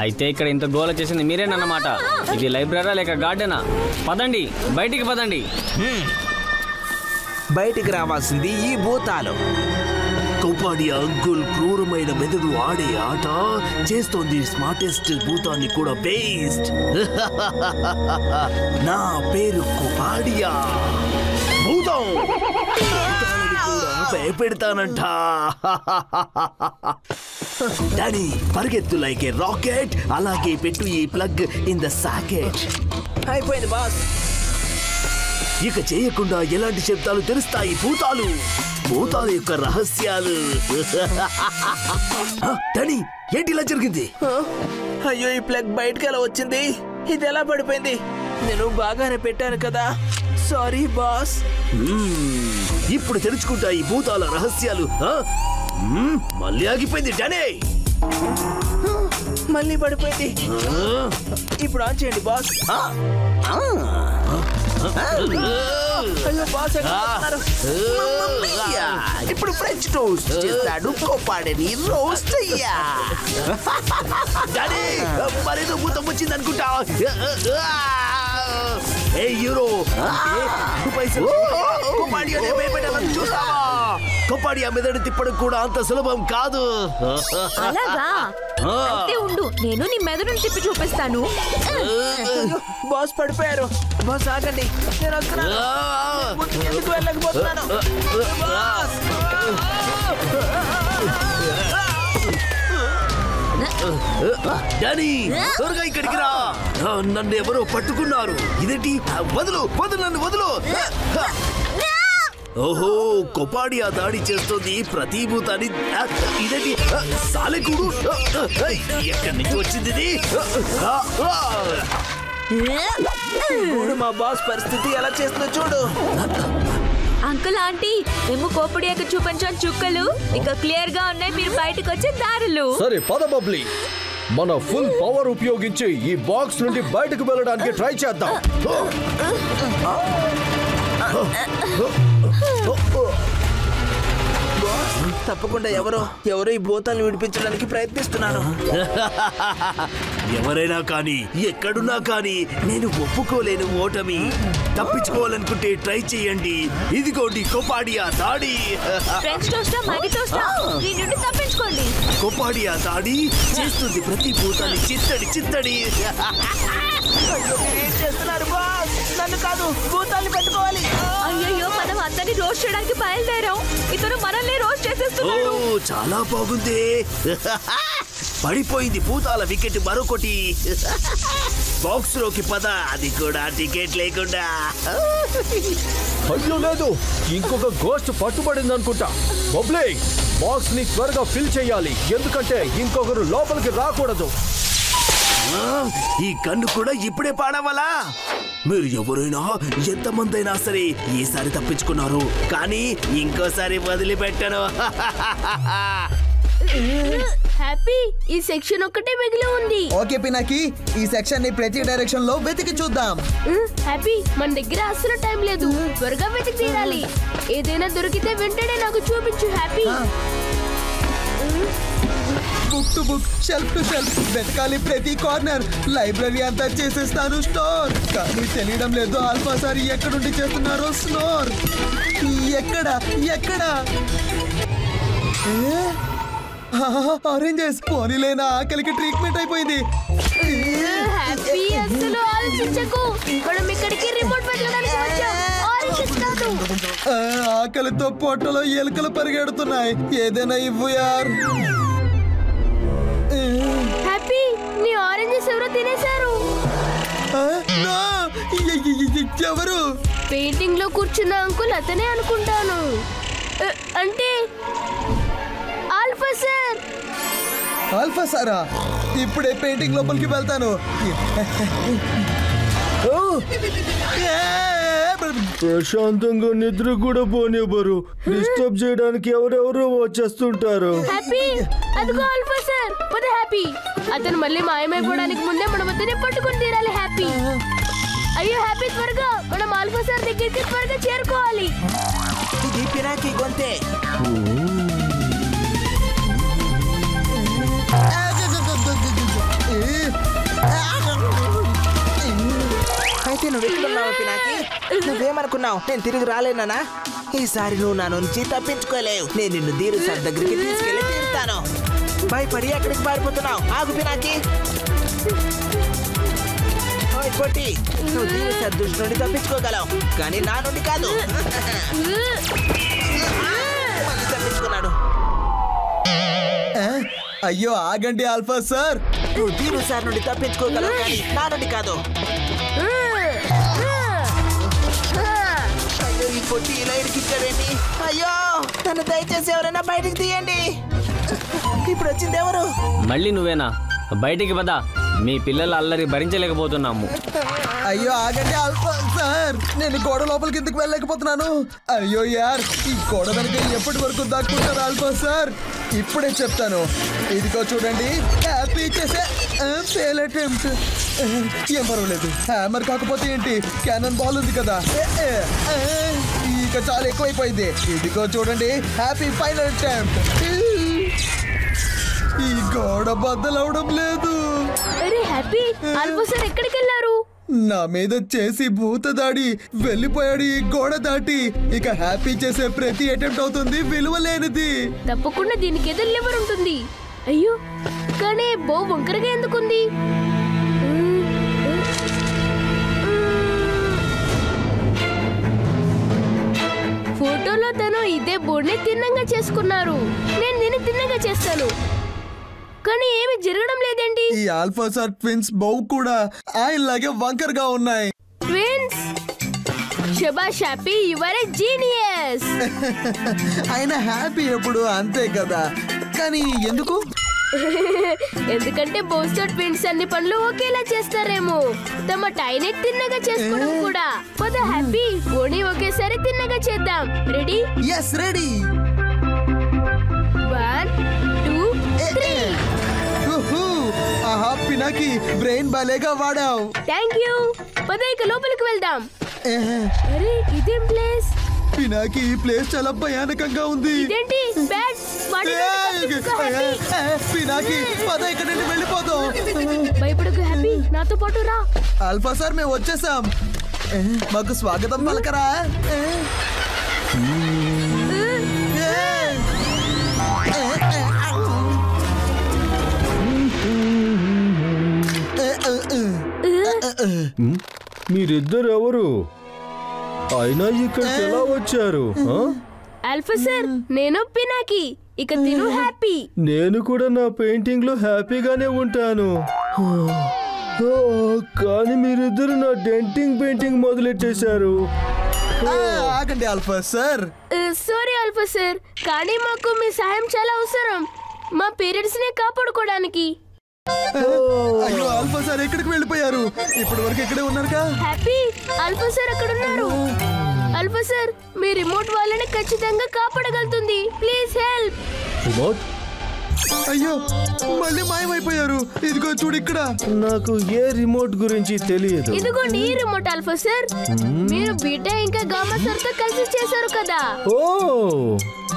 అయితే ఇక్కడ ఇంత గోల చేసింది మీరేనన్నమాట. ఇది లైబ్రరీ లేక గార్డెనా? పదండి, బయటికి పదండి. బయటికి రావాల్సింది ఈ భూతాలు. కోపాడి అంకుల్ క్రూరమైన మెదడు ఆడే ఆట చేస్తోంది స్మార్టెస్ట్ భూతాన్ని కూడా బేస్ట్. నా పేరు కోపాడియా భూతం. భయపెడతానంట. డాడీ పరిగెత్తు లైక్ ఏ రాకెట్. అలాగే పెట్టు ఈ ప్లగ్ ఇన్ ద సాకెట్. అయిపోయింది బాస్. ఇక చేయకుండా ఎలాంటి శబ్దాలు తెలుస్తాయి భూతాలు, భూతాల యొక్క రహస్యాలు. డాడీ ఏంటి ఇలా జరిగింది? అయ్యో ఈ ప్లగ్ బయటకు ఎలా వచ్చింది? ఇది ఎలా పడిపోయింది? నేను బాగానే పెట్టాను కదా. Sorry boss. ఇప్పుడు తెలుసుకుంటా ఈ భూతాల రహస్యాలు. మళ్ళీ ఆగిపోయింది డానీ. మళ్ళీ పడిపోయింది. ఇప్పుడు ఆన్ చేయండి బాస్. అయ్యో బాస్ ఇప్పుడు ఫ్రెంచ్ టోస్ట్ చేస్తాడు కోపాడిని రోస్ట్ అయ్యా. డానీ మరేదో భూతం వచ్చింది అనుకుంటా. ఏ యూరో కోపాడియా మెదడు తిప్పడం కూడా అంత సులభం కాదు. అలాగా? అయితే ఉండు, నేను నీ మెదడుని తిప్పి చూపిస్తాను. బాస్ పడిపోయారు. బాస్ ఆగండి, నేను వస్తున్నాను. ఎందుకు వెళ్ళకపోతున్నాను? డానీ త్వరగా ఇక్కడికి రా. నన్ను ఎవరో పట్టుకున్నారు. ఇదేంటి? వదులు వదులు, నన్ను వదులు. ఓహో కోపాడియా దాడి చేస్తుంది ప్రతి భూతాన్ని. ఇదేంటి? సాలెకుడు ఎక్కడి నుంచి వచ్చింది ఇది? మా బాస్ పరిస్థితి ఎలా చేస్తుందో చూడు. అంకుల్ ఆంటీ, మేము కోపడియాక చూపించాం చుక్కలు ఇక క్లియర్ గా ఉన్నాయి. మీరు బయటకు వచ్చే దారులు. సరే పద బబ్లీ, మన ఫుల్ పవర్ ఉపయోగించి ఈ బాక్స్ నుండి బయటకు వెళ్ళడానికి ట్రై చేద్దాం. తప్పకుండా ఎవరో ఈ భూతాలను విడిపించడానికి ప్రయత్నిస్తున్నాను. ఎవరైనా కానీ ఎక్కడున్నా కానీ నేను ఒప్పుకోలేను ఓటమి. తప్పించుకోవాలనుకుంటే ట్రై చేయండి. ఇదిగోండి కోపాడియా దాడి. ఫ్రెంచ్ టోస్టా, మ్యాగీ టోస్టా, దీని నుండి తప్పించుకోండి. కోపాడియా దాడి చేస్తుంది ప్రతి భూతాన్ని చిత్తడి చిత్తడి. ఏం చేస్తున్నారు బాస్? నన్ను కాదు, భూతాన్ని పెట్టుకోవాలి. అయ్యో, మనం అందరినీ రోస్ట్ చేయడానికి బయలుదేరాం. ఇతను మనల్ని రోస్ట్ చేసేస్తున్నాడు. చాలా బాగుంది. పడిపోయింది భూతాల వికెట్ మరొకటి. బాక్స్ లోకి పద, అది కూడా టికెట్ లేకుండా. అయ్యో లేదు, ఇంకొక గోస్ట్ పట్టుబడింది అనుకుంటా. బబ్లీ, బాక్స్ ని త్వరగా ఫిల్ చేయాలి, ఎందుకంటే ఇంకొకరు లోపలికి రాకూడదు. ఈ కన్ను కూడా ఇప్పుడే పాడవాలా? మీరు ఎవరైనా ఎంతమంది అయినా సరే ఈసారి తప్పించుకున్నారు, కానీ ఇంకోసారి వదిలిపెట్టను. హ్యాపీ ఈ సెక్షన్ ఒక్కటే మిగిలి ఉంది. ఓకే పినాకి, ఈ సెక్షన్ ని ప్రతి డైరెక్షన్ లో వెతికి చూద్దాం. హ్యాపీ మన దగ్గర అసలు టైం లేదు, త్వరగా వెతికి తీరాలి. ఏదైనా దొరికితే వెంటనే నాకు చూపించు happy. Book to book, shelf to shelf వెతకాలి ప్రతి కార్నర్. లైబ్రరీ అంతా చేసేస్తాను స్టోర్. కానీ తెలియడం లేదు ఆల్ఫా సార్ ఎక్కడుండి చేస్తున్నారో స్నోర్. ఎక్కడ ఎక్కడ ఆరెంజెస్, పోనీలేనా ఆకలికి ట్రీట్మెంట్ అయిపోయింది. హ్యాపీ అసలు ఆలోచించకు, మనం ఇక్కడికి రిమోట్ వెతకడానికి వచ్చాం, ఆరెంజెస్ కాదు. ఆకలితో పొట్టలో ఎలుకలు పరిగెడుతున్నాయి, ఏదైనా ఇవ్వు యార్. హ్యాపీ నీ ఆరెంజెస్ ఎవరో తినేశారు. ఎవరు? పెయింటింగ్ లో కూర్చున్న అంకుల్ అతనే అనుకుంటాను. అంటే ఆల్ఫా సార్. ఆల్ఫా సారా? ఇప్పుడే పెయింటింగ్ లోపలికి వెళ్తాను. ప్రశాంతంగా నిద్ర కూడా పోనివ్వరు. డిస్టర్బ్ చేయడానికి ఎవరెవరో వచ్చేస్తుంటారు. హ్యాపీ అదిగో ఆల్ఫా సార్. పద హ్యాపీ, అతను మళ్ళీ మాయమైపోవడానికి ముందే మనం అతనే పట్టుకొని తీరాలి హ్యాపీ. అయ్యో హ్యాపీ త్వరగా, మనం ఆల్ఫా సార్ దగ్గరికి త్వరగా చేరుకోవాలి. ఇది పినాకి గొంతే. అయితే నువ్వు ఎక్కడున్నావు పినాకి? నువ్వేమనుకున్నావు నేను తిరిగి రాలేనా? ఈసారి నువ్వు నా నుంచి తప్పించుకోలేవు. నేను నిన్ను ధీరు సార్ దగ్గరికి తీసుకెళ్లి తీరుతాను. భయపడి ఎక్కడికి పారిపోతున్నావు? ఆగు పినాకి. కొట్టి నువ్వు ధీరు సార్ దృష్టి నుండి తప్పించుకోగలవు, కానీ నా నుండి కాదు. మళ్ళీ తప్పించుకున్నాడు. అయ్యో ఆగండి ఆల్ఫా సార్. నువ్వు ధీరు సార్ నుండి తప్పించుకోగలవు, కానీ నా నుండి కాదు. అయ్యో ఈ పొట్టి ఇలా ఇరికిచ్చాడేంటి? అయ్యో నన్ను దయచేసి ఎవరైనా బయటికి తీయండి. ఇప్పుడు వచ్చింది ఎవరు? మళ్ళీ నువ్వేనా? బయటికి పద, మీ పిల్లల అల్లరి భరించలేకపోతున్నాము. అయ్యో ఆగండి ఆల్ఫా సార్, నేను గోడ లోపలికి ఎందుకు వెళ్ళలేకపోతున్నాను? అయ్యో యార్, ఈ గోడ వెనక ఎప్పటి వరకు దాక్కుంటారు ఆల్ఫా సార్? ఇప్పుడే చెప్తాను. ఇదిగో చూడండి, హ్యాపీ చేసే ఫెయిల్ అటెంప్ట్. ఏం పర్వాలేదు, హ్యామర్ కాకపోతే ఏంటి, క్యానన్ బాల్ ఉంది కదా. ఇక చాలా ఎక్కువైపోయింది. ఇదిగో చూడండి, హ్యాపీ ఫైనల్ అటెంప్ట్. ఈ గోడ బద్దలవడం లేదు. అరే హ్యాపీ, ఆల్ఫా సార్ ఎక్కడికి వెళ్ళారు? నా మీద చేసి భూతదాడి వెళ్ళిపోయాడు ఈ గోడ దాటి. ఇక హ్యాపీ చేసే ప్రతి అటెంప్ట్ అవుతుంది విలువలేనిది. తప్పకుండా దీనికి ఏదో లివర్ ఉంటుంది. అయ్యో కానీ బో వంకరగా ఎందుకుంది? ఫోటోలో తను ఇదే బోర్డుని తిన్నంగా చేసుకున్నారు. నేను దీన్ని తిన్నంగా చేస్తాను, కానీ ఏమి జరగడం లేదండి. ఈ ఆల్ఫా సార్ ట్విన్స్ బౌ కూడా ఆయనలాగే వంకర్ గా ఉన్నాయి. ట్విన్స్? శబాష్ Happy, you are a genius. ఆయన హ్యాపీ ఎప్పుడు అంతే కదా, కానీ ఎందుకు? ఎందుకంటే బోస్తో ట్విన్స్ అన్ని పనులు ఒకేలా చేస్తారేమో. తమ టైని తిన్నగా చేసుకోవడం కూడా. పద హ్యాపీ, బోని ఒకేసారి తిన్నగా చేద్దాం. రెడీ? yes ready. 1 2 3. ఆహా పినాకి, బ్రెయిన్ బాలేగా వాడావు. Thank you. పద ఇక లోపలికి వెళ్దాం. అరే ఇదేం ప్లేస్? పినాకి, ఈ ప్లేస్ చాలా భయానకంగా ఉంది. ఇదేంటి బ్యాడ్? పినాకి పద, ఇక్కడ నుండి వెళ్ళిపోదాం. భయపడకు హ్యాపీ, నాతో పాటు రా. ఆల్ఫా సార్ మేము వచ్చేసాం, మాకు స్వాగతం పలకరా? మీరిద్దరు ఎవరు? అయినా ఇక్కడికి ఎలా వచ్చారు? ఆల్ఫా సార్, నేను పినాకి. ఇక తిను హ్యాపీ. నేను కూడా నా పెయింటింగ్ లో హ్యాపీగానే ఉంటాను, కానీ మీరిద్దరు నా డెంటింగ్ పెయింటింగ్ మొదలెట్టేశారు. ఆగండి Alpha sir. Sorry Alpha sir, కానీ మాకు మీ సహాయం చాలా అవసరం, మా పేరెంట్స్ ని కాపాడుకోవడానికి. అయ్యో ఆల్ఫా సార్ ఎక్కడికి వెళ్ళిపోయారు? ఇప్పటి వరకు ఇక్కడే ఉన్నారుగా. హ్యాపీ, ఆల్ఫా సార్ అక్కడ ఉన్నారు. ఆల్ఫా సార్, మీ రిమోట్ వాళ్ళని ఖచ్చితంగా కాపాడగలుగుతుంది. Please help. రిమోట్? అయ్యో మళ్ళీ మాయమైపోయారు. ఇదిగో చూడు ఇక్కడ. నాకు ఏ రిమోట్ గురించి తెలియదు. ఇదిగోండి ఈ రిమోట్ ఆల్ఫా సార్. మీరు బీటా ఇంకా గామా సార్ తో కలిసి చేశారు కదా. ఓ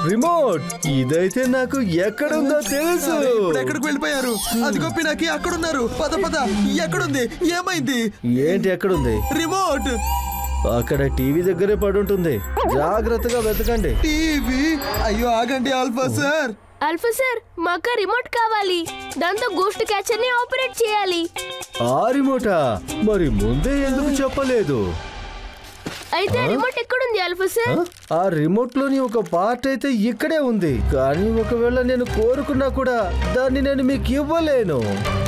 రిమోట్, ఇదైతే నాకు ఎక్కడుందో తెలుసు. ఇప్పుడు ఎక్కడికి వెళ్ళిపోయారు? అదిగో పినాకి అక్కడ ఉన్నారు. పద పద. ఎక్కడుంది? ఏమైంది? ఏంటి ఎక్కడుంది? రిమోట్ అక్కడ టీవీ దగ్గరే పడుంటుంది. జాగ్రత్తగా వెతకండి. టీవీ? అయ్యో ఆగండి ఆల్ఫా సార్. ఆల్ఫా సార్ మాకు రిమోట్ కావాలి. దాంతో గోస్ట్ క్యాచర్ ని ఆపరేట్ చేయాలి. ఆ రిమోటా? మరి ముందే ఎందుకు చెప్పలేదు? అయితే రిమోట్ ఎక్కడుంది ఆల్ఫా సార్? ఆ రిమోట్ లోని ఒక పార్ట్ అయితే ఇక్కడే ఉంది. కానీ ఒకవేళ నేను కోరుకున్నా కూడా దాన్ని నేను మీకు ఇవ్వలేను.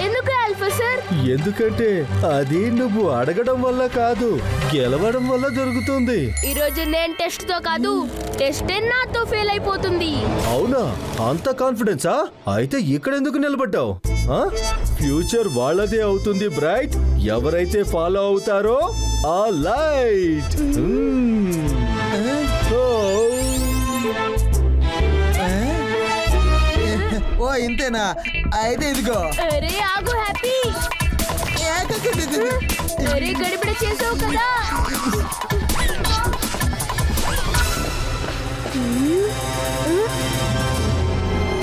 ఎందుకు ఆల్ఫా సార్? ఎందుకంటే అది నువ్వు అడగడం వల్ల కాదు, గెలవడం వల్ల జరుగుతుంది. ఈ రోజు నేను టెస్ట్ తో కాదు, టెస్ట్ నాతో ఫెయిల్ అయిపోతుంది. అవునా? అంత కాన్ఫిడెన్సా? అయితే ఇక్కడ ఎందుకు నిలబడ్డావు? ఫ్యూచర్ వాళ్ళదే అవుతుంది బ్రైట్. ఎవరైతే ఫాలో అవుతారో ఆ లైట్. ఓ ఇంతేనా? అయితే ఇదిగో. అరే ఆగు హ్యాపీ. అరే గడిబిడ చేసావు కదా.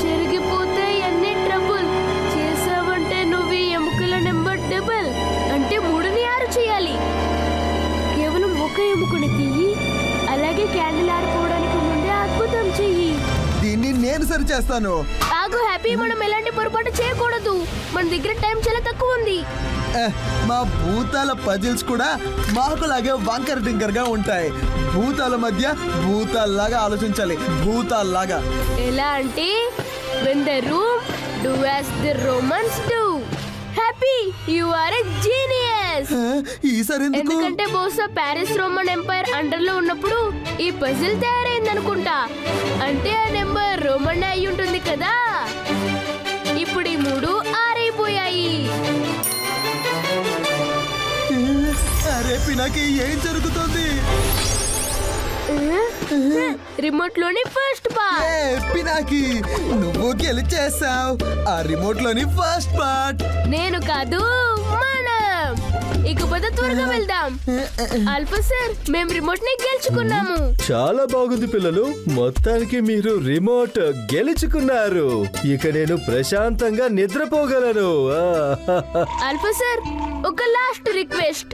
జరిగిపోతే అన్ని ట్రబుల్. చేసావంటే నువ్వు ఎముకల నెంబర్ డబుల్. అంటే 3ని 6 చేయాలి. కేవలం ఒక ఎముకని తీయి. అలాగే క్యాండిల్ ఆరిపోవడానికి ముందే అద్భుతం చెయ్యి. దీన్ని నేను సరి చేస్తాను. ఆగు హ్యాపీ, మనం ఎలాంటి పొరపాటు చేయకూడదు. మన దగ్గర టైం చాలా తక్కువ ఉంది. మా భూతాల పజిల్స్ కూడా మాకులాగే వంకర టింకర్ గా ఉంటాయి. భూతాల మధ్య భూతాల్లాగా ఆలోచించాలి. భూతాల్లాగా. ఎలా అంటే when the room do as the Romans do. Happy, you are a genius. ఈసారి ఎందుకంటే బహుశా ప్యారిస్ రోమన్ ఎంపైర్ అండర్ లో ఉన్నప్పుడు ఈ పజిల్ తయారైంది అనుకుంటా. అంటే ఆ నెంబర్ రోమన్ అయి ఉంటుంది కదా. ఇప్పుడు ఈ 3 ఆరైపోయాయి. అరే పినాకి ఏం జరుగుతుంది? రిమోట్ లోని ఫస్ట్ పార్ట్. పినాకి నువ్వు గెలిచేసావు. ఆ రిమోట్ లోని ఫస్ట్ పార్ట్ నేను కాదు, మనం. ఇకపోతే త్వరగా వెళ్దాం. ఆల్ఫా సార్, మేము రిమోట్ ని గెలుచుకున్నాము. చాలా బాగుంది పిల్లలు. మొత్తానికి మీరు రిమోట్ గెలుచుకున్నారు. ఇక నేను ప్రశాంతంగా నిద్రపోగలను. ఆల్ఫా సార్, ఒక లాస్ట్ రిక్వెస్ట్.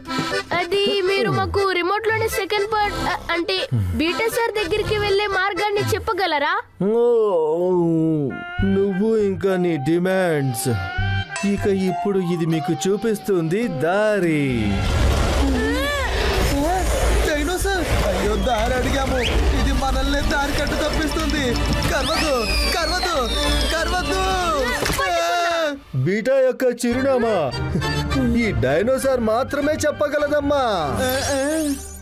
అది మీరు మాకు రిమోట్ లోని సెకండ్ పార్ట్ అంటే బీటా సార్ దగ్గరికి వెళ్లే మార్గాన్ని చెప్పగలరా? నువ్వు ఇంకా నీ డిమాండ్స్. ఇక ఇప్పుడు ఇది మీకు చూపిస్తుంది దారి. డైనోసార్, అయ్యో దారి అడిగాము. ఇది మనల్ని దారి కట్టు తప్పిస్తుంది. కర్వదు కర్వదు కర్వదు. బీటా యొక్క చిరునామా ఈ డైనోసార్ మాత్రమే చెప్పగలదమ్మా.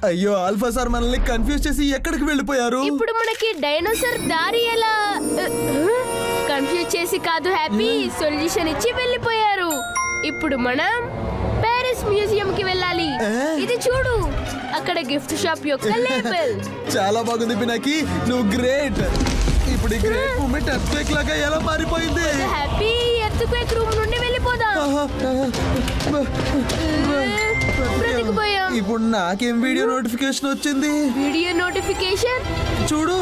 అయ్యో ఆల్ఫా సార్ మనల్ని కన్ఫ్యూజ్ చేసి ఎక్కడికి వెళ్ళిపోయారు? ఇప్పుడు మనకి డైనోసార్ దారి ఎలా కన్ఫ్యూజ్ చేసి కాదు హ్యాపీ, సొల్యూషన్ ఇచ్చి వెళ్ళిపోయారు. ఇప్పుడు మనం ప్యారిస్ మ్యూజియం కి వెళ్ళాలి. ఇది చూడు, అక్కడ గిఫ్ట్ షాప్ యొక్క లేబుల్. చాలా బాగుంది పినాకి, నువ్వు గ్రేట్. ఇప్పుడు ఈ గ్రేట్ మూమెంట్ ఎర్త్క్వేక్ లాగా ఎలా మారిపోయింది? హ్యాపీ, ఎర్త్క్వేక్ రూమ్ నుండి వెళ్ళిపోదాం. బ్రతికిపోయాం. ఇప్పుడు నాకేం వీడియో నోటిఫికేషన్ వచ్చింది? వీడియో నోటిఫికేషన్ చూడు.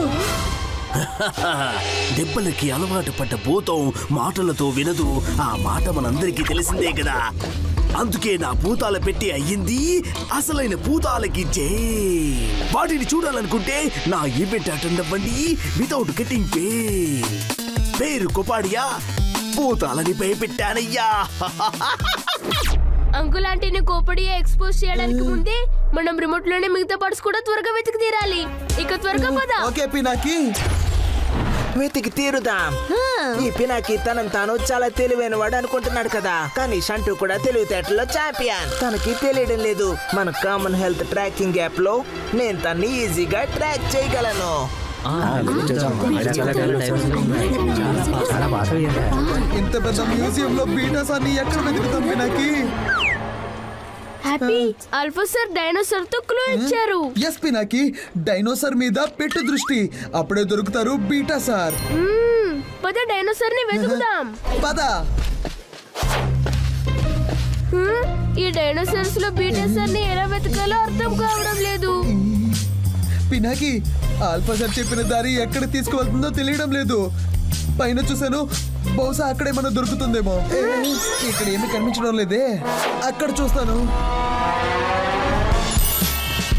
దెబ్బలకి అలవాటు పడ్డ భూతం మాటలతో వినదు. ఆ మాట మనందరికీ తెలిసిందే కదా. అందుకే నా భూతాల పెట్టి అయ్యింది అసలైన భూతాలకి జై. వాటిని చూడాలనుకుంటే నా ఈవెంట్ అటెండ్ అవ్వండి వితౌట్ గెటింగ్ పే. పేరు కొపాడియా, భూతాలని భయపెట్టానయ్యా. అంకులాంటిని కోపడియా ఎక్స్పోజ్ చేయడానికి ముందే మనం రిమోట్ లోనే మిగతా పార్ట్స్ కూడా త్వరగా వెతికి తీరాలి. ఇక త్వరగా పద. ఓకే పినాకి, వెతికి తీరుదాం. ఈ పినాకి తనను తాను చాలా తెలివైన వాడు అనుకుంటున్నాడు కదా. కానీ షంటూ కూడా తెలివితేటల్లో ఛాంపియన్. తనకి తెలియడం లేదు మన కామన్ హెల్త్ ట్రాకింగ్ యాప్ లో నేను తన్ని ఈజీగా ట్రాక్ చేయగలను. ఇంత పెద్ద మ్యూజియం లో బీటా సార్ ని ఎక్కడ వెతుకుతాం Pinaki? Happy, Alpha sir dinosaur తో క్లూ ఇచ్చారు. ఎస్ పినాకి, డైనోసార్ మీద పెట్టు దృష్టి. అప్పుడే దొరుకుతారు బీటా సార్. పద డైనోసార్ ని వెతుకుదాం. పద. ఈ డైనోసార్స్ లో బీటాసార్ ని ఎలా వెతకాలో అర్థం కావడం లేదు. పినాకి ఆల్ఫా సార్ చెప్పిన దారి ఎక్కడ తీసుకువెళ్తుందో తెలియడం లేదు. పైన చూసాను, బహుశా అక్కడే మనం దొరుకుతుందేమో. ఇక్కడ ఏమి కనిపించడం లేదే. అక్కడ చూస్తాను.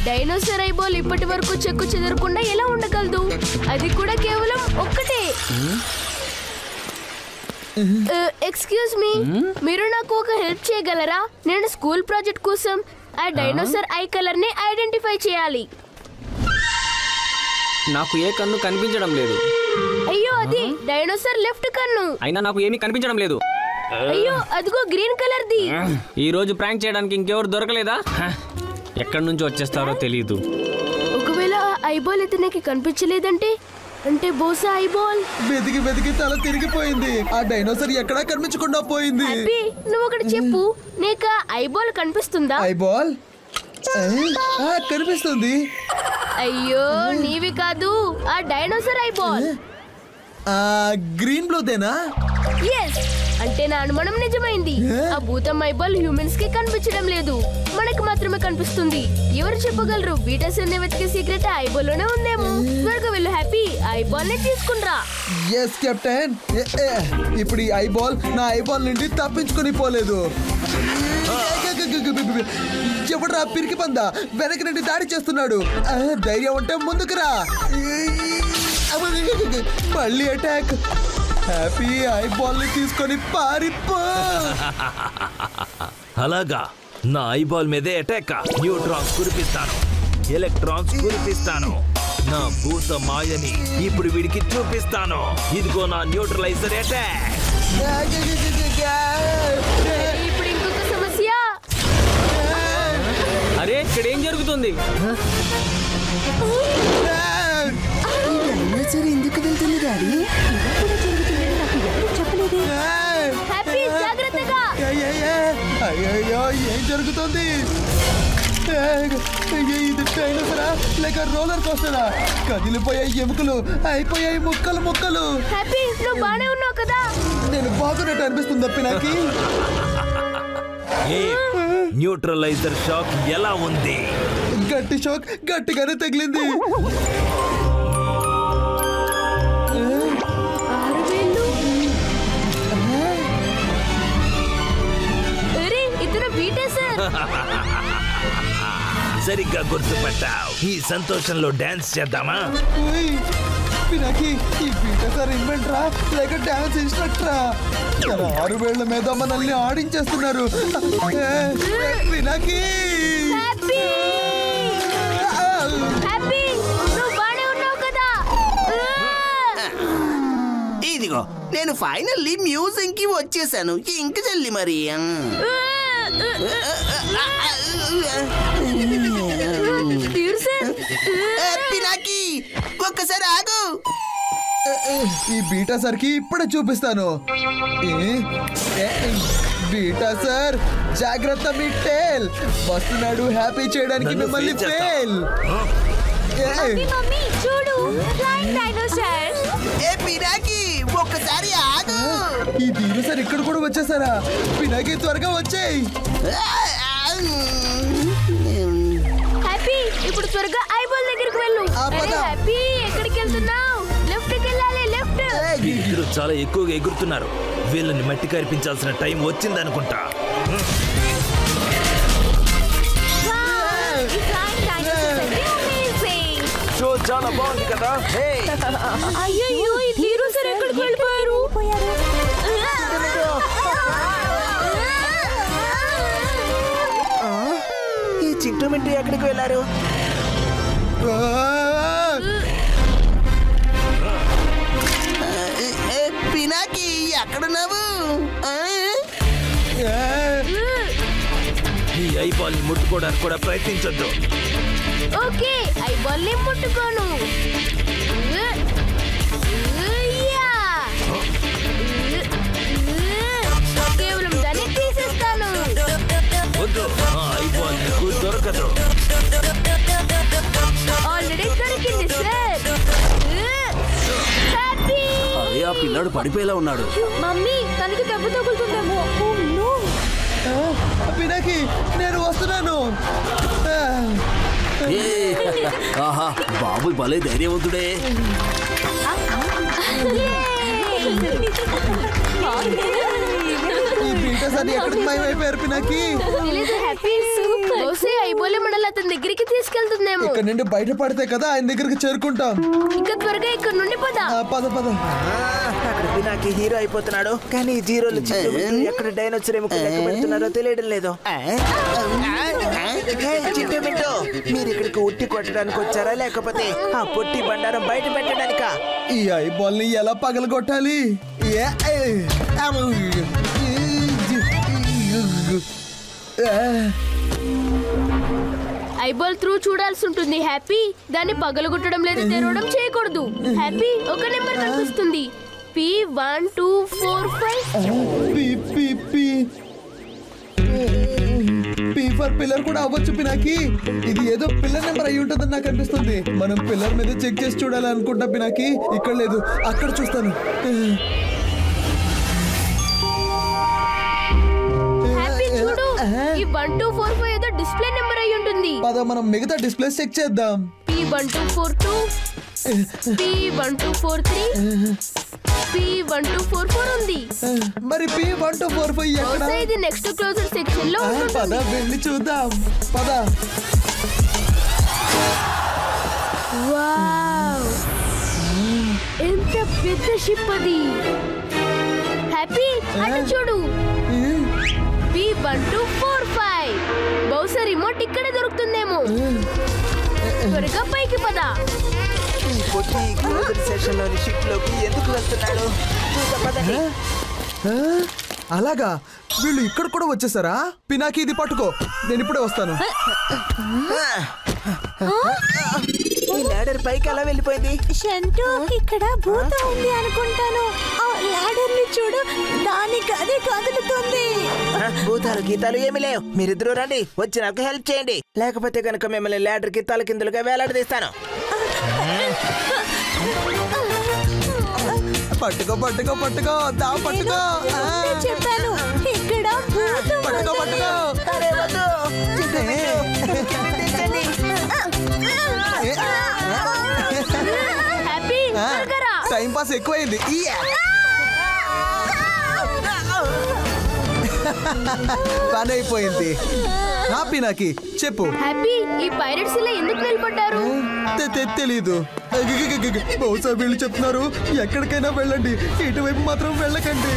డైనోసార్ ఐబాల్ ఇప్పటి వరకు చెక్కు చెదరకుండా ఎలా ఉండగలదు? అది కూడా కేవలం ఒక్కటే. ఎక్స్క్యూజ్ మీ, మీరు నాకు ఒక హెల్ప్ చేయగలరా? నేను స్కూల్ ప్రాజెక్ట్ కోసం ఆ డైనోసార్ ఐ కలర్ ని ఐడెంటిఫై చేయాలి. నాకు ఏ కన్ను కనిపించడం లేదు. అయ్యో, అది డైనోసార్ లెఫ్ట్ కన్ను. అయినా నాకు ఏమీ కనిపించడం లేదు. అయ్యో, అదిగో గ్రీన్ కలర్ ది. ఈ రోజు ప్రాంక్ చేయడానికి ఇంకెవరు దొరకలేదా? ఎక్కడి నుంచి వచ్చేస్తారో తెలియదు. ఒకవేళ ఐబాల్ ఇతనికి కనిపించలేదంటే, అంటే బహుశా ఐబాల్ వెతికి వెతికి తల తిరిగిపోయింది. ఆ డైనోసార్ ఎక్కడా కనిపించకుండా పోయింది. నువ్వు ఒకటి చెప్పు, నీకు ఐబాల్ కనిపిస్తుందా? ఐబాల్ కనిపిస్తుంది. అయ్యో, నీవి కాదు, ఆ డైనోసార్ ఐబాల్. గ్రీన్ బ్లూదేనా? ఎస్, అంటే నా అనుమానం నిజమైంది. ఆ భూతం ఐబాల్ హ్యూమన్స్ కి కనిపించడం లేదు, మనకి మాత్రమే కనిపిస్తుంది. ఎవరు చెప్పగలరు? బీటాసార్ ని వెతికే సీక్రెట్ ఐబాల్ లోనే ఉందేమో. త్వరగా వెళ్ళు హ్యాపీ, ఐబాల్ ని తీసుకునిరా. Yes captain. ఇప్పుడు ఈ ఐబాల్ నా ఐబాల్ నుండి తప్పించుకొని పోలేదు. ఎవడ్రా పిరికి పందా వెనక నుండి దాడి చేస్తున్నాడు? ధైర్యం ఉంటే ముందుకురా. మళ్ళీ అటాక్. హ్యాపీ ఐబాల్ ని తీసుకొని పారిపో. అలాగా, నా ఐబాల్ మీదే అటాక్. న్యూట్రాన్స్ కురిపిస్తాను, ఎలక్ట్రాన్స్ కురిపిస్తాను. నా భూత మాయని ఇప్పుడు వీడికి చూపిస్తాను. ఇదిగో నా న్యూట్రలైజర్ అటాక్. ఇప్పుడు ఇంకొక సమస్య. అరే, ఇక్కడ ఏం జరుగుతుంది? ఎందుకు వెళ్తుంది డాడీ? హ్యాపీ, జాగ్రత్తగా. అయ్యో, ఏం జరుగుతుంది? ఇది డైనోసారా లేక రోలర్ కోస్టరా? కదిలిపోయాయి ఎముకలు, అయిపోయాయి ముక్కలు ముక్కలు. హ్యాపీ, నువ్వు బానే ఉన్నావు కదా? నేను బాగున్నట్టు అనిపిస్తుంది పినాకి. న్యూట్రలైజర్ షాక్ ఎలా ఉంది? గట్టి షాక్, గట్టిగానే తగిలింది. సరిగ్గా గుర్తుపట్టావు. ఈ సంతోషంలో డాన్స్ చేద్దామా? పినాకి, ఈ బీటాసార్ ఇన్వెంటరా లేక డాన్స్ ఇన్స్ట్రక్టరా? తన 6 వేళ్ల మీద మనల్ని ఆడించేస్తున్నారు. పినాకి, ఇదిగో నేను ఫైనల్లీ మ్యూజియం కి వచ్చేసాను. ఇంక చెల్లి మరి. పినాకి, ఒక్కసారి ఆగు. ఈ బీటాసార్ కి ఇప్పుడే చూపిస్తాను. బీటాసార్, జాగ్రత్త, మీ టేల్ వస్తున్నాడు హ్యాపీ చేయడానికి మిమ్మల్ని ఫెయిల్. చూడు, ఫ్లైయింగ్ డైనోసార్. పినాకి, ఒక్కసారి ఆగు. ఈ డైనోసార్ ఇక్కడ కూడా వచ్చేసారా? పినాకి, త్వరగా వచ్చేయ్. హ్యాపీ, ఇప్పుడు త్వరగా ఐబాల్ దగ్గరికి వెళ్ళు. హ్యాపీ, ఎక్కడికి వెళ్తున్నావు? లెఫ్ట్ కి వెళ్ళాలి, లెఫ్ట్. వీళ్ళు చాలా ఎక్కువగా ఎగురుతున్నారు. వీళ్ళని మట్టి కరిపించాల్సిన టైం వచ్చిందనుకుంటా. షో చాలా బాగుంది కదా? అయ్యో, ఈ డైనోసార్ ఎక్కడికి వెళ్ళిపోయారు? ఈ చిట్టుమిట్టు ఎక్కడికి వెళ్ళారు? పినాకి, ఎక్కడున్నావు? ఈ ఐబాల్ ని ముట్టుకోవడానికి కూడా ప్రయత్నించొద్దు. ఓకే, ఐబాల్ ని ముట్టుకోను. కేవలం దాన్ని తీసేస్తాను. వద్దు, ఐబాల్ నీకు దొరకదు. ఆల్రెడీ దొరికింది సార్. హ్యాపీ, ఆ పిల్ల పిల్లాడు పడిపోయేలా ఉన్నాడు. మమ్మీ తనకి దెబ్బ తగులుతుందేమో. పినాకి నేను వస్తున్నాను. ఆహా, బాబు భలే ధైర్యవంతుడే. ఈ పీటర్స్ అని ఎక్కడికి మాయమైపోయారు పినాకి? అయిపోలే మనల్ని అతని దగ్గరికి తీసుకెళ్తుందేమో. ఇక్కడ నుండి బయట పడితే కదా ఆయన దగ్గరికి చేరుకుంటాం. ఇంకా త్వరగా ఇక్కడ నుండి పద. పద పద. అక్కడ పినాకి హీరో అయిపోతున్నాడు, కానీ జీరోలు ఎక్కడ డైనోసర్ ఏమో లెక్క పెడుతున్నారో తెలియడం లేదు. చిట్టు మిట్టు, మీరు ఇక్కడికి ఉట్టి కొట్టడానికి వచ్చారా లేకపోతే ఆ పొట్టి బండారం బయట పెట్టడానికా? ఈ ఐబాల్ ని ఎలా పగలగొట్టాలి? ఐబాల్ త్రూ చూడాల్సి ఉంటుంది హ్యాపీ. దాన్ని పగలగొట్టడం లేదా తెరవడం చేయకూడదు. హ్యాపీ ఒక నెంబర్ కనిపిస్తుంది, P1245. పీ ఫర్ పిల్లర్ కూడా అవ్వచ్చు పినాకి. ఇది ఏదో పిల్లర్ నెంబర్ అయి ఉంటుందని నాకు అనిపిస్తుంది. మనం పిల్లర్ మీద చెక్ చేసి చూడాలి అనుకుంటా పినాకి. ఇక్కడ లేదు, అక్కడ చూస్తాను. చూడు, ఈ 1245 ఏదో డిస్ప్లే నెంబర్ అయి ఉంటుంది. పద మనం మిగతా డిస్ప్లే చెక్ చేద్దాం. P1242, P1243, P1244 ఉంది. మరి P1245 ఎక్కడ? ఇది నెక్స్ట్ క్లోజర్ సెక్షన్ లో ఉంటుంది. పద వెళ్ళి చూద్దాం. పద. వావ్, ఎంత పెద్ద షిప్ అది. హ్యాపీ అటు చూడు, P1245. బహుశా రిమోట్ ఇక్కడే దొరుకుతుందేమో. త్వరగా పైకి పద. సెషన్ లోని షిప్ లోకి ఎందుకు వెళ్తున్నాడు? అలాగా, వీళ్ళు ఇక్కడ కూడా వచ్చేసారా? పినాకి ఇది పట్టుకో, నేను ఇప్పుడే వస్తాను. ఈ లాడర్ పైకి ఎలా వెళ్ళిపోయింది? షంటు, ఇక్కడ భూతం ఉంది అనుకుంటాను. ఆ లాడర్ ని చూడు, దానికి అదే కదులుతుంది. భూతాలు గీతాలు ఏమి లేవు. మీరిద్దరూ రండి, వచ్చి నాకు హెల్ప్ చేయండి. లేకపోతే కనుక మిమ్మల్ని లాడర్ కి తలకిందులుగా వేలాడదీస్తాను. పట్టుకో పట్టుకో పట్టుకో, దా పట్టుకో. చెప్పాను, ఇక్కడ భూతం. పట్టుకో పట్టుకో. టైం పాస్ ఎక్కువైంది. పని అయిపోయింది. హ్యాపీ నాకి చెప్పు. హ్యాపీ, ఈ పైరట్స్ ఇలా ఎందుకు నిలబడ్డారు? తెలీదు. బహుశా వీళ్ళు చెప్తున్నారు ఎక్కడికైనా వెళ్ళండి, ఇటువైపు మాత్రం వెళ్ళకండి.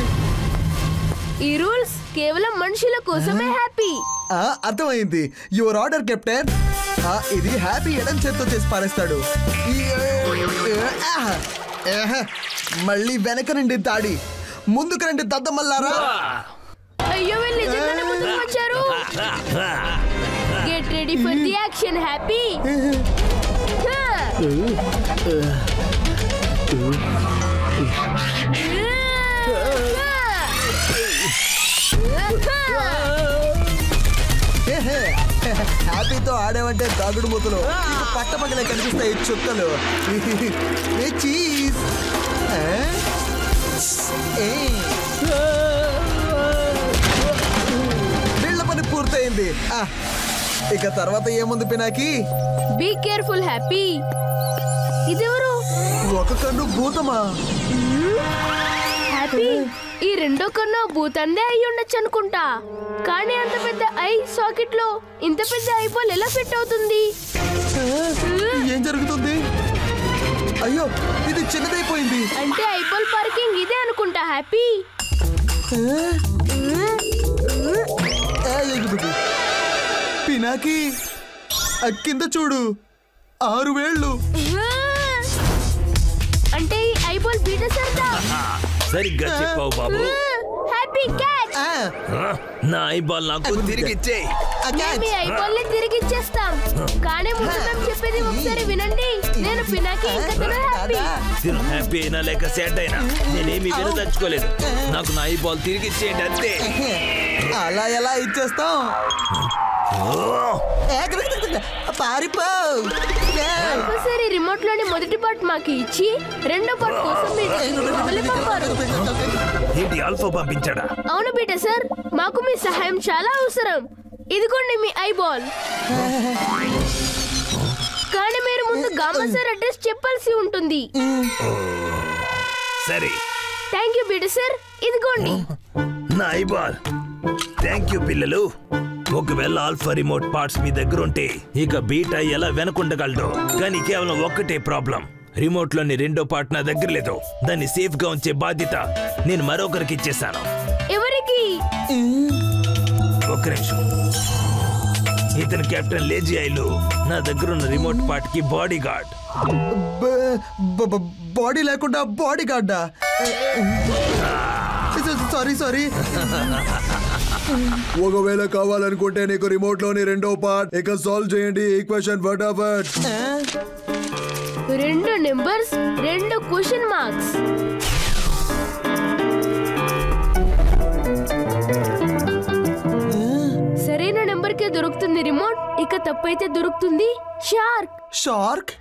ఈ రూల్స్ కేవలం మనుషుల కోసమే హ్యాపీ. అర్థమైంది. Your order captain. ఇది హ్యాపీ ఎడం చేత్తో చేసి పారేస్తాడు. మళ్ళీ వెనక నుండి దాడి, ముందుకు రండి దద్దమల్లారా. అయ్యో, వీళ్ళు నిజంగానే ముందుకు వచ్చారు. Get ready for the action Happy. హ్యాపీతో ఆడేవంటే దాగుడు మూతలు పట్టపక్కలే కనిపిస్తాయి చుక్కలు. చీజ్. వీళ్ళ పని పూర్తయింది. ఇక తర్వాత ఏముంది పినాకి? Be careful Happy. ఇదెవరు? ఒక కన్ను భూతమా? హ్యాపీ, ఈ రెండో కన్ను భూతందే అయి ఉండొచ్చు అనుకుంటా. కానీ అంత పెద్ద ఐ సాకెట్ లో ఇంత పెద్ద ఐబాల్ ఎలా ఫిట్ అవుతుంది? ఏం జరుగుతుంది? అయ్యో, ఇది చిన్నదైపోయింది. అంటే ఐబాల్ పార్కింగ్ ఇదే అనుకుంటా హ్యాపీ. పినాకి కింద చూడు, 6 వేళ్ళు. అంటే ఈ ఐబాల్ బీటా సర్దా. సరిగ్గా చెప్పావు బాబు. Happy catch. నా ఐబాల్ నాకు తిరిగి ఇచ్చే. మీ ఐబాల్ ని తిరిగి ఇచ్చేస్తాం. కానీ ముందు మేము చెప్పేది ఒకసారి వినండి. నేను పినాకి, ఇంకా హ్యాపీ. హ్యాపీ అయినా లేక సాడ్ అయినా నేనేమి వినదలుచుకోలేదు. నాకు నా ఐబాల్ తిరిగి ఇచ్చేయండి అంతే. అలా ఎలా ఇచ్చేస్తాం? పారిపో. సరే రిమోట్ లోని మొదటి పార్ట్ మాకు ఇచ్చి రెండో పార్ట్ కోసం మీరు పంపారు. ఏంటి ఆల్ఫా పంపించాడా? అవును పీటర్ సార్, మాకు మీ సహాయం చాలా అవసరం. ఇదిగోండి మీ ఐబాల్. కానీ మీరు ముందు గామా సార్ అడ్రస్ చెప్పాల్సి ఉంటుంది. సరే. థ్యాంక్ యూ పీటర్ సార్, ఇదిగోండి నా ఐబాల్. థ్యాంక్ యూ పిల్లలు. ఒకవేళ ఆల్ఫా రిమోట్ పార్ట్స్ మీ దగ్గర ఉంటే ఇక బీటా ఎలా వెనకుండగలడు. కానీ కేవలం ఒక్కటే ప్రాబ్లం, రిమోట్ లోని రెండో పార్ట్ నా దగ్గర లేదు. దాన్ని సేఫ్ గా ఉంచే బాధ్యత నేను మరొకరికి ఇచ్చేసాను. ఎవరికి? ఒక్క నిమిషం. ఇతను కెప్టెన్ లేజీ ఐలు, నా దగ్గర ఉన్న రిమోట్ పార్ట్ కి బాడీ గార్డ్. బాడీ లేకుండా బాడీ గార్డా? సారీ. ఒకవేళ కావాలనుకుంటే నీకు రిమోట్ లోని రెండో పార్ట్ ఇక సాల్వ్ చేయండి ఈక్వేషన్ ఫటాఫట్. 2 నెంబర్స్ 2 క్వశ్చన్ మార్క్స్. సరైన నెంబర్ కే దొరుకుతుంది రిమోట్. ఇక తప్పైతే దొరుకుతుంది షార్క్.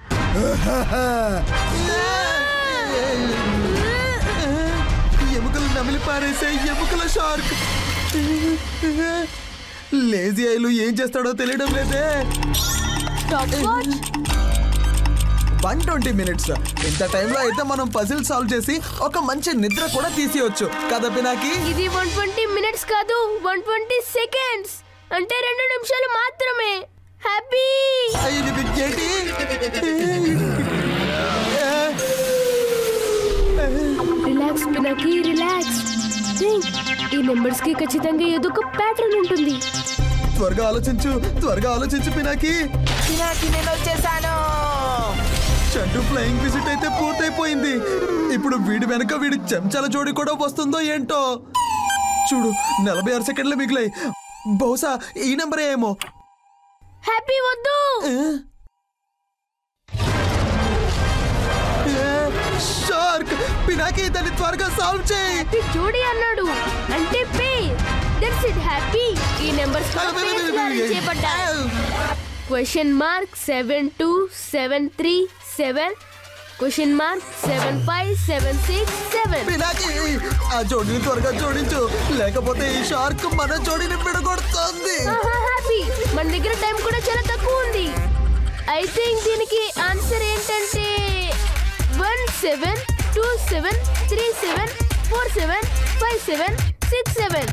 ఎముకలు నమిలి పారేసే ఎముకల షార్క్. లేజీ ఐలు ఏం చేస్తాడో తెలియడం లేదే. 120 minutes. ఇంత టైంలో అయితే మనం పజిల్ సాల్వ్ చేసి ఒక మంచి నిద్ర కూడా తీసేయొచ్చు కదా పినాకి? ఇది 120 minutes కాదు, 120 seconds. అంటే 2 నిమిషాలు మాత్రమే. హ్యాపీ. Relax Pinaki, relax. ఈ నెంబర్స్ కి ఖచ్చితంగా ఏదో ఒక ప్యాటర్న్ ఉంటుంది. త్వరగా ఆలోచించు పినాకి. నేను వచ్చేసాను. చండు ఫ్లయింగ్ విజిట్ అయితే పూర్తయిపోయింది. ఇప్పుడు వీడి వెనక వీడి చెంచాల జోడి కూడా వస్తుందో ఏంటో. చూడు, 46 సెకండ్లు మిగిలాయి. బహుశా ఈ నెంబరే ఏమో. హ్యాపీ వద్దు. షార్క్. పినాకి దాన్ని త్వరగా సాల్వ్ చేయి. జోడి అన్నాడు అంటే పే. That's it happy. ఈ నెంబర్స్ చేపట్టారు. Question mark 72737, question mark 75767. Pinaki ఆ జోడిని త్వరగా జోడించు, లేకపోతే ఈ షార్క్ మన జోడిని పిడగొడుతుంది. హ్యాపీ, మన దగ్గర టైం కూడా చాలా తక్కువ ఉంది. ఐ థింక్ దీనికి ఆన్సర్ ఏంటంటే 172737475767.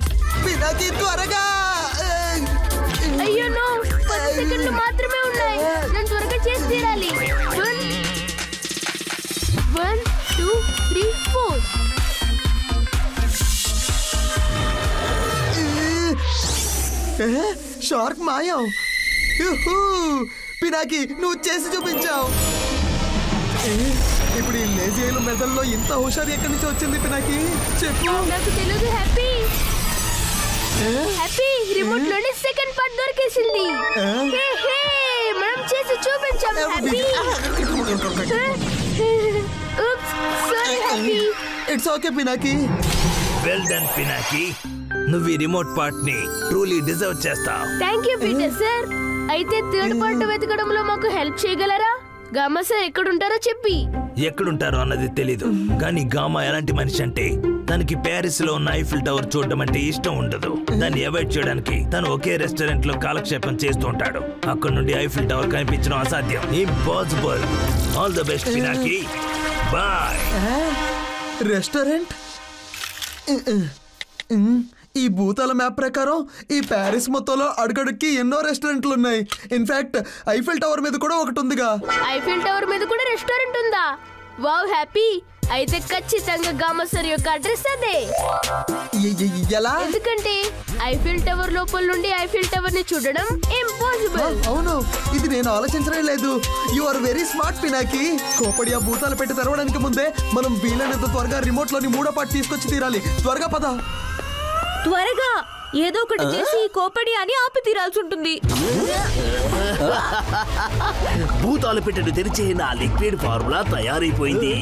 పినాకి త్వరగా. అయ్యో నో, 10 సెకండ్లు మాత్రమే ఉన్నాయి. నేను త్వరగా చేసి తీరాలి. 1 2 3 4. షార్క్ మాయం. పినాకి నువ్వు చేసి చూపించావు. ఇప్పుడు ఈ లేజీ ఐలు మెదల్లో ఇంత హుషారు ఎక్కడి నుంచి వచ్చింది పినాకి? చెప్పు. నాకు తెలియదు హ్యాపీ. రిమోట్ లోని సెకండ్ పార్ట్ దొరికేసింది. మనం చేసి చూపించాం happy. Sorry happy. It's okay Pinaki. Well done Pinaki. నువ్వు ఈ రిమోట్ పార్ట్ ని ట్రూలీ డిజర్వ్ చేస్తావు. Thank you Peter sir. అయితే థర్డ్ పార్ట్ వెతకడంలో మాకు హెల్ప్ చేయగలరా? గామా సార్ ఎక్కడుంటారో చెప్పి. ఎక్కడుంటారో అన్నది తెలీదు, కానీ గామా ఎలాంటి మనిషి అంటే తనకి ప్యారిస్ లో ఉన్న ఐఫిల్ టవర్ చూడడం అంటే ఇష్టం ఉండదు. దాన్ని అవాయిడ్ చేయడానికి తను ఒకే రెస్టారెంట్ లో కాలక్షేపం చేస్తూ ఉంటాడు. అక్కడ నుండి ఐఫిల్ టవర్ కనిపించడం అసాధ్యం, impossible. All the best Pinaki. Bye. Restaurant. ఈ భూతాల మ్యాప్ ప్రకారం ఈ ప్యారిస్ మొత్తంలో అడుగడుక్కి ఎన్నో రెస్టారెంట్లు ఉన్నాయి. ఇన్ఫాక్ట్ ఐఫిల్ టవర్ మీద కూడా ఒకటి ఉందిగా. ఐఫిల్ టవర్ మీద కూడా రెస్టారెంట్ ఉందా? Wow happy. అయితే ఖచ్చితంగా గామా సార్ యొక్క అడ్రస్ అదే. ఎలా? ఎందుకంటే ఐఫిల్ టవర్ లోపల నుండి ఐఫిల్ టవర్ ని చూడడం ఇంపాసిబుల్. అవును, ఇది నేను ఆలోచించడం లేదు. You are very smart Pinaki. Kapadia ఆ భూతాలు పెట్టి తెరవడానికి ముందే మనం వీలైనంత త్వరగా రిమోట్ లోని మూడో పార్ట్ తీసుకొచ్చి తీరాలి. త్వరగా పద. త్వరగా ఏదో ఒకటి చేసి కోపడి అని ఆపి తీరాల్సి ఉంటుంది. భూతాలు పెట్టెను తెరిచే నా లిక్విడ్ ఫార్ములా తయారైపోయింది.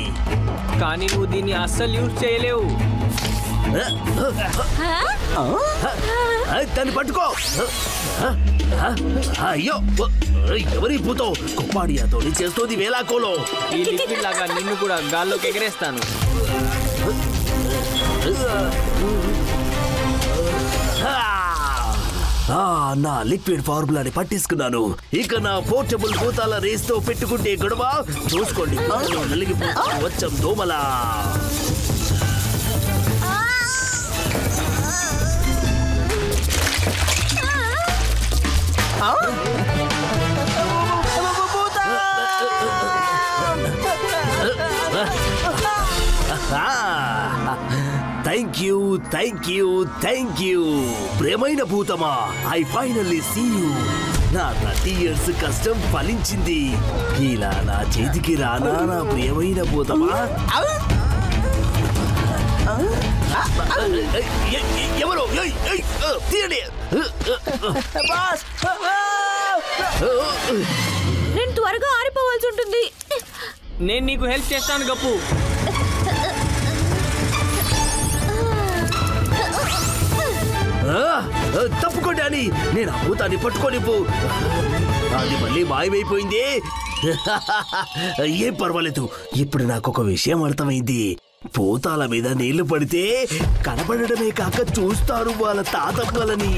కానీ నువ్వు దీన్ని అస్సలు యూజ్ చేయలేవు. దాన్ని పట్టుకో. అయ్యో ఎవరి పూతో కుప్పాడియాతో చేస్తోంది వేలాకోలో. ఈ లిక్విడ్ లాగా నిన్ను కూడా గాల్లోకి ఎగరేస్తాను. నా లిక్విడ్ ఫార్ములాని పట్టించుకున్నాను. ఇక నా పోర్టబుల్ భూతాల రేస్ తో పెట్టుకుంటే గొడవ చూసుకోండి. వచ్చాం దోమలా. Thank you thank you thank you ప్రేమైన భూతమా. I finally see you. నా 30 years కష్టం ఫలించింది. ఇలా నా చేతికి రానా నా ప్రియమైన భూతమా. ఎవరు తీయండి. నేను త్వరగా ఆరిపోవాల్సి ఉంటుంది. నేను నీకు హెల్ప్ చేస్తాను గప్పు. తప్పుకోండి అని నేను ఆ భూతాన్ని పట్టుకోనివ్వు. అది మళ్ళీ మాయమైపోయింది. ఏం పర్వాలేదు. ఇప్పుడు నాకొక విషయం అర్థమైంది. భూతాల మీద నీళ్లు పడితే కనపడమే కాక చూస్తారు వాళ్ళ తాతమ్మలని.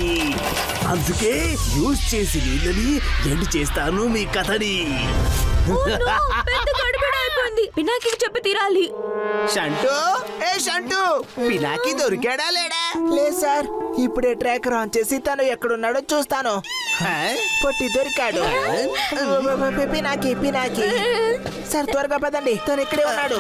అందుకే యూజ్ చేసి నీళ్ళని ఎండ్ చేస్తాను మీ కథని. పినాకి చెప్పి తీరాలి. షంటూ, ఏ షంటూ, పినాకి దొరికాడా లేడా? లేదు సార్, ఇప్పుడే ట్రాకర్ ఆన్ చేసి తను ఎక్కడున్నాడో చూస్తాను. పొట్టి దొరికాడు. పినాకి పినాకి సార్ త్వరగా పదండి, తను ఇక్కడే ఉన్నాడు.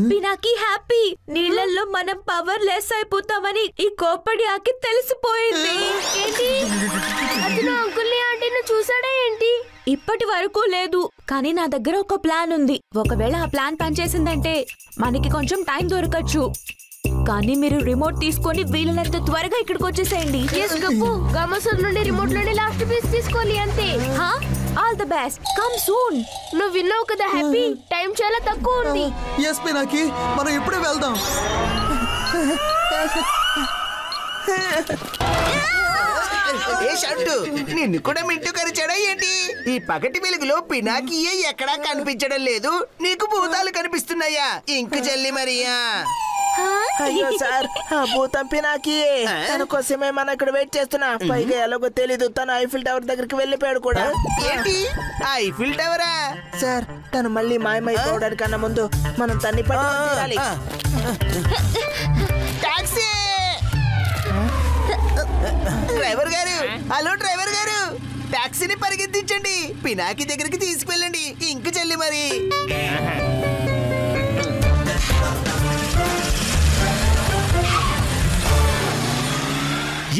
పినాకి హ్యాపీ. నీళ్ళల్లో మనం పవర్ లెస్ అయిపోతామని ఈ కోప్పడి ఆకి తెలిసిపోయింది. ఏంటి అతను అంకుల్ని ఆంటీని చూసాడా ఏంటి? ఇప్పటి వరకు లేదు, కానీ నా దగ్గర ఒక ప్లాన్ ఉంది. ఒకవేళ ఆ ప్లాన్ పనిచేసిందంటే మనకి కొంచెం టైం దొరకచ్చు. కానీ మీరు రిమోట్ తీసుకొని వీలైనంత త్వరగా ఇక్కడికి వచ్చేసేయండి. గామసర్ నుండి రిమోట్ లోని లాస్ట్ పీస్ తీసుకోవాలి అంతే. All the best, come soon. నువ్వు విన్నావు కదా హ్యాపీ, టైం చాలా తక్కువ ఉంది. ఎస్ పినాకి, మనం ఇప్పుడే వెళ్దాం. ఏ షంటూ, నిన్ను కూడా మింటూ కరిచాడా ఏంటి? ఈ పగటి వెలుగులో పినాకి ఎక్కడా కనిపించడం లేదు. నీకు భూతాలు కనిపిస్తున్నాయా? ఇంకు జల్లి మరియా. అయ్యో సార్, ఆ భూతం పినాకి. తన కోసమే మనం ఇక్కడ వెయిట్ చేస్తున్నా. పైగా ఎలాగో తెలీదు, తను ఐఫిల్ టవర్ దగ్గరికి వెళ్ళిపోయాడు కూడా. ఏంటి ఐఫిల్ టవరా? సార్, తను మళ్ళీ మాయమైపోవడానికన్నా ముందు మనం తన్ని పట్టుకోవాలి. టాక్సీ డ్రైవర్ గారు, హలో డ్రైవర్ గారు, టాక్సీని పరిగెత్తించండి, పినాకి దగ్గరికి తీసుకువెళ్ళండి. ఇంక చెల్లి మరి.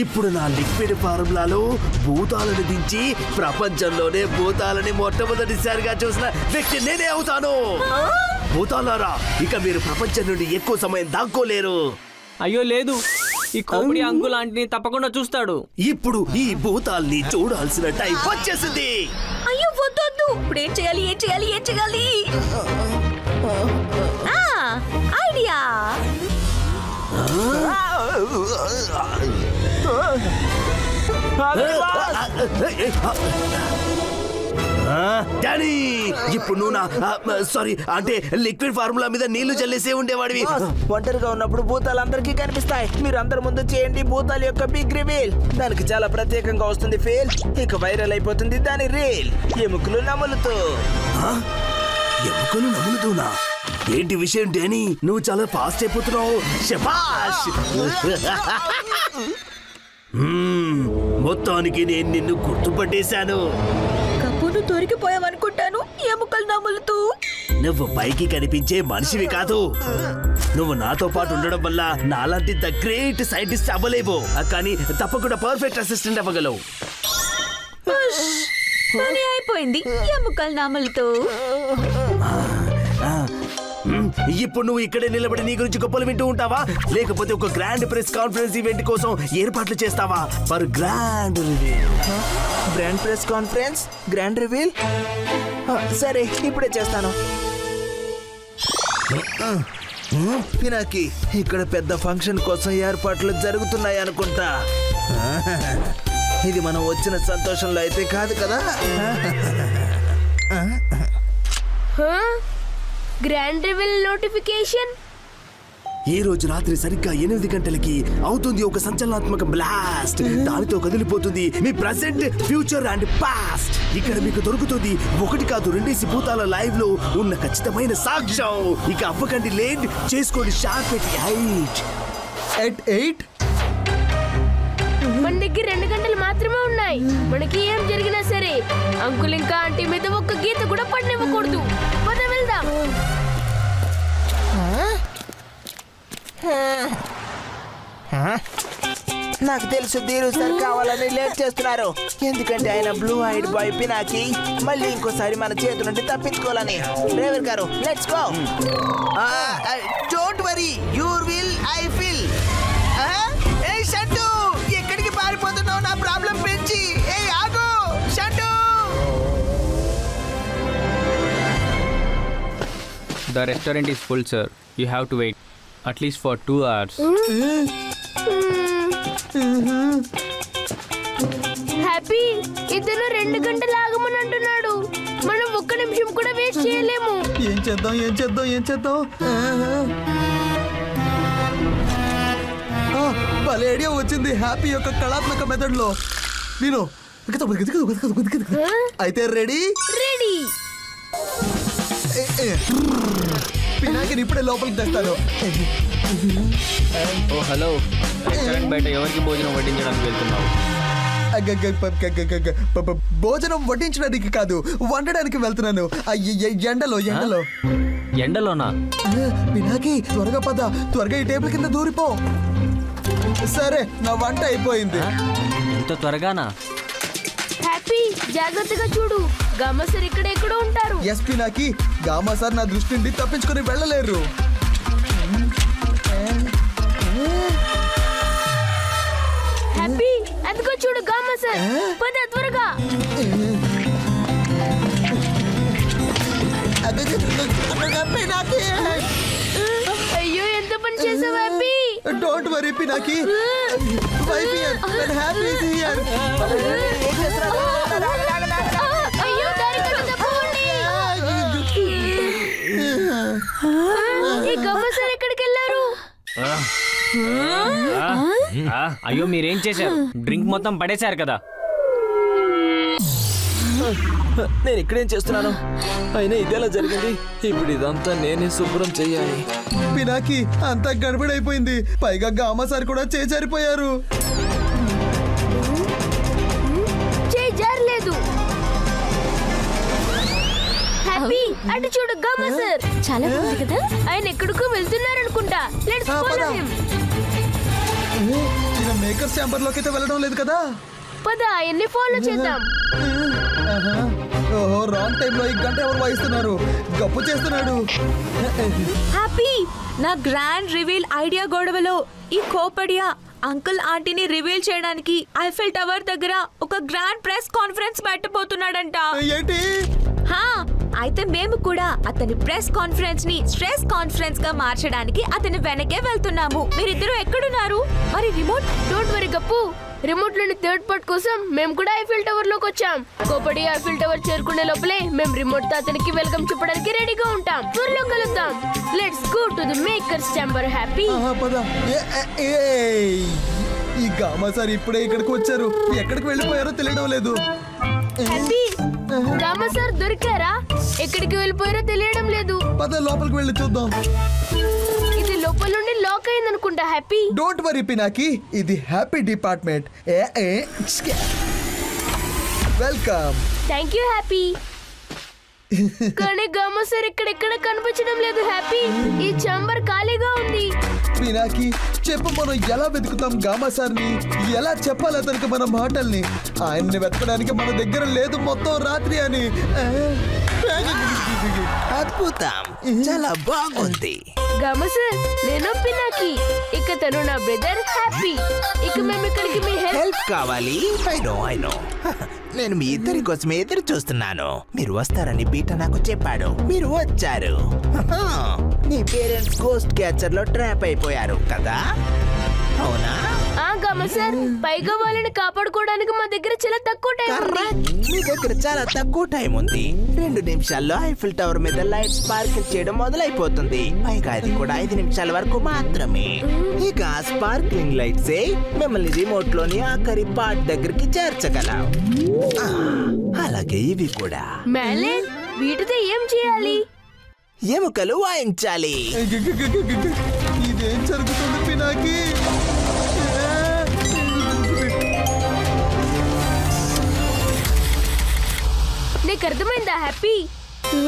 ఇప్పుడు నా లిక్విడ్ ఫార్ములాలో భూతాలను దించి ప్రపంచంలోనే భూతాలని మొట్టమొదటిసారిగా చూసిన వ్యక్తి నేనే అవుతాను. భూతాలారా, ఇక మీరు ప్రపంచం నుండి ఎక్కువ సమయం దాక్కోలేరు. అయ్యో లేదు, ఈ కోపిడి అంకుల్ ఆంటీని తప్పకుండా చూస్తాడు. ఇప్పుడు ఈ భూతాల్ని చూడాల్సిన టైం వచ్చేసింది. అయ్యో వద్దొద్దు. ఇప్పుడు ఏం చేయాలి, ఏం చేయాలి, ఏం చేయాలి? ఐడియా. డాడీ, ఇప్పుడు నువ్వు సారీ అంటే లిక్విడ్ ఫార్ములా మీద నీళ్లు చల్లేసే ఉండేవాడివి. ఒంటరిగా ఉన్నప్పుడు భూతాలు అందరికీ కనిపిస్తాయి. మీరు అందరి ముందు చేయండి భూతాల యొక్క బిగ్ రివీల్. దానికి చాలా ప్రత్యేకంగా వస్తుంది ఫీల్. ఇక వైరల్ అయిపోతుంది దాని రీల్. ఎముకలు నములుతూ. ఎముకలు నములుతూనా? ఏంటి విషయం డానీ? నువ్వు చాలా ఫాస్ట్ అయిపోతున్నావు. శభాష్. మొత్తానికి నేను నిన్ను గుర్తుపట్టేశాను. కప్పును దొరికిపోయావనుకుంటాను, ఎముకలు నములుతూ. నువ్వు పైకి కనిపించే మనిషివి కాదు. నువ్వు నాతో పాటు ఉండడం వల్ల నాలాంటి ద గ్రేట్ సైంటిస్ట్ అవ్వలేవు, కానీ తప్పకుండా పర్ఫెక్ట్ అసిస్టెంట్ అవ్వగలవు. పని అయిపోయింది, ఎముకలు నములుతూ. ఇప్పుడు నువ్వు ఇక్కడే నిలబడి నీ గురించి గొప్పలు వింటూ ఉంటావా, లేకపోతే ఒక గ్రాండ్ ప్రెస్ కాన్ఫరెన్స్ ఈవెంట్ కోసం ఏర్పాట్లు చేస్తావా? For grand reveal. Grand press conference, grand reveal. సరే, ఇప్పుడే చేస్తాను. పినాకి ఇక్కడ పెద్ద ఫంక్షన్ కోసం ఏర్పాట్లు జరుగుతున్నాయి అనుకుంటా. ఇది మనం వచ్చిన సంతోషంలో అయితే కాదు కదా. Grand reveal notification. ఈ రోజు రాత్రి సరిగ్గా 8 గంటలకి అవుతుంది ఒక సంచలనాత్మక బ్లాస్ట్. దానితో కదిలిపోతుంది మీ ప్రెసెంట్, ఫ్యూచర్ అండ్ పాస్ట్. ఇక్కడ మీకు దొరుకుతుంది 1 కాదు 2 భూతాల లైవ్ లో ఉన్న ఖచ్చితమైన సాక్ష్యం. ఇక అవ్వకండి లేట్ చేసుకోండి షార్ప్ ఎట్ 8. మన దగ్గర 2 గంటలు మాత్రమే ఉన్నాయి. మనకి ఏం జరిగినా సరే అంకుల్ ఇంకా ఆంటీ మీద ఒక్క గీత కూడా పడనివ్వకూడదు. పద వెళ్దాం. నాకు తెలుసు ధీరు సార్ కావాలని లేట్ చేస్తున్నారు. ఎందుకంటే ఆయన బ్లూ ఐడ్ బాయ్ పినాకి మళ్ళీ ఇంకోసారి మన చేతి నుండి తప్పించుకోవాలని. డ్రైవర్ గారు let's go. Don't worry your will I feel. ఏ షంటు ఎక్కడికి పారిపోతున్నావు నా ప్రాబ్లం పెంచి. ఏ ఆగు Shantu. The restaurant is full, sir. You have to wait at least for 2 hours. Happy ఇతను 2 గంటలు ఆగమని అంటున్నాడు. మనం 1 నిమిషం కూడా వేస్ట్ చేయలేము. ఏం చేద్దాం. భలే ఐడియా వచ్చింది హ్యాపీ యొక్క కళాత్మక మెథడ్ లో. నేను అయితే రెడీ. పినాకిని ఇప్పుడే లోపలికి తెస్తాను. ఓ హలో, రెస్టారెంట్ బయట ఎవరికి భోజనం వడ్డించడానికి వెళ్తున్నావు? భోజనం వడ్డించడానికి కాదు, వండడానికి వెళ్తున్నాను. ఎండలోనా? పినాకి త్వరగా పద, త్వరగా ఈ టేబుల్ కింద దూరిపో. సరే నా వంట అయిపోయింది. ఇంత త్వరగానా? హ్యాపీ జాగ్రత్తగా చూడు, గామా సార్ ఎక్కడెక్కడో ఉంటారు. ఎస్ పినాకి, గామా సార్ నా దృష్టి నుండి తప్పించుకొని వెళ్ళలేరు. హ్యాపీ అదిగో చూడు గామా సార్. పద త్వరగా. అయ్యో ఎంత పని చేసావు హ్యాపీ. డోంట్ వరీ పినాకి, అయ్యో దారి తప్పుకోండి. ఈ గామా సార్ ఎక్కడికి వెళ్ళారు? అయ్యో మీరేం చేశారు? డ్రింక్ మొత్తం పడేశారు కదా. నేను ఇక్కడేం చేస్తున్నాను? అయినా ఇదేలా జరిగింది. ఇప్పుడు ఇదంతా నేనే శుభ్రం చెయ్యాలి. పినాకి అంతా గడబడైపోయింది. పైగా గామా సార్ కూడా చేజారిపోయారు. చేయలేదు. హ్యాపీ అటు చూడు గామా సార్. చాలా బాగుంది కదా. ఆయన ఎక్కడికో వెళ్తున్నారనుకుంటా. Let's follow him. Makers chamber లోకి అయితే వెళ్ళడం లేదు కదా. పద ఆయన్ని ఫాలో చేద్దాం. ఓహో, రాంగ్ టైం లో ఈ గంట ఎవరు వాయిస్తున్నారు? గప్పు చేస్తున్నాడు. హ్యాపీ నా గ్రాండ్ రివీల్ ఐడియా గొడవలో ఈ కోపడియా అంకుల్ ఆంటీని రివీల్ చేయడానికి ఐఫిల్ టవర్ దగ్గర ఒక గ్రాండ్ ప్రెస్ కాన్ఫరెన్స్ పెట్టబోతున్నాడంట. ఏంటి? అయితే మేము కూడా అతని ప్రెస్ కాన్ఫరెన్స్ ని స్ట్రెస్ కాన్ఫరెన్స్ గా మార్చడానికి అతని వెనకే వెళ్తున్నాము. మీరిద్దరూ ఎక్కడున్నారు? మరి రిమోట్? డోంట్ వరీ గప్పు, రిమోట్ లోని థర్డ్ పార్ట్ కోసం మేము కూడా ఐఫిల్ టవర్ లోకి వచ్చాం. కోపడి ఐఫిల్ టవర్ చేరుకునే లోపలే మేము రిమోట్ తో అతనికి వెల్కమ్ చెప్పడానికి రెడీగా ఉంటాం. త్వరలో కలుద్దాం. Let's go to the makers chamber happy. ఈ గామా సార్ ఇప్పుడే ఇక్కడికి వచ్చారు. ఎక్కడికి వెళ్ళిపోయారో తెలియడం లేదు. హ్యాపీ గామా సార్ దొరికారా? ఎక్కడికి వెళ్ళిపోయారో తెలియడం లేదు. పద లోపలికి వెళ్ళి చూద్దాం. ఇది లోపల నుండి లాక్ అయింది అనుకుంటా. హ్యాపీ డోంట్ వరీ పినాకి, ఇది happy department. Welcome. Thank you happy. కానీ గామా సార్ ఇక్కడెక్కడ కనిపించడం లేదు. హ్యాపీ ఈ ఛాంబర్ ఖాళీగా ఉంది. పినాకి చెప్పు, మనం ఎలా వెతుకుతాం గామా సార్ ని? ఎలా చెప్పాలి అతనికి మన మాటల్ని? ఆయన్ని వెతకడానికి మన దగ్గర లేదు మొత్తం రాత్రి అని. అద్భుతం, చాలా బాగుంది. గామ సార్, నేను పినాకి, ఇక తను నా బ్రదర్ హ్యాపీ. ఇక మేము ఇక్కడికి మీ హెల్ప్ కావాలి. ఐ నో నేను మీ ఇద్దరి కోసం ఎదురు చూస్తున్నాను. మీరు వస్తారని పీటర్ నాకు చెప్పాడు. మీరు వచ్చారు. నీ పేరెంట్స్ గోస్ట్ క్యాచర్ లో ట్రాప్ అయిపోయారు కదా, అవునా? గామ సార్, పైగా వాళ్ళని కాపాడుకోవడానికి మా దగ్గర చాలా తక్కువ టైం ఉంది. మీ దగ్గర చాలా తక్కువ టైం ఉంది. 2 నిమిషాల్లో ఐఫిల్ టవర్ మీద లైట్ స్పార్కిల్ చేయడం మొదలైపోతుంది. పైగా అది కూడా 5 నిమిషాల వరకు మాత్రమే. ఇక స్పార్క్లింగ్ లైట్సే మిమ్మల్ని రిమోట్ లోని ఆఖరి పార్ట్ దగ్గరికి చేర్చగలవు. అలాగే ఇవి కూడా. మేలెన్, వీటితో ఏం చేయాలి? ఎముకలు వాయించాలి. ఇదేం జరుగుతుంది పినాకి? నీకు అర్థమైందా హ్యాపీ?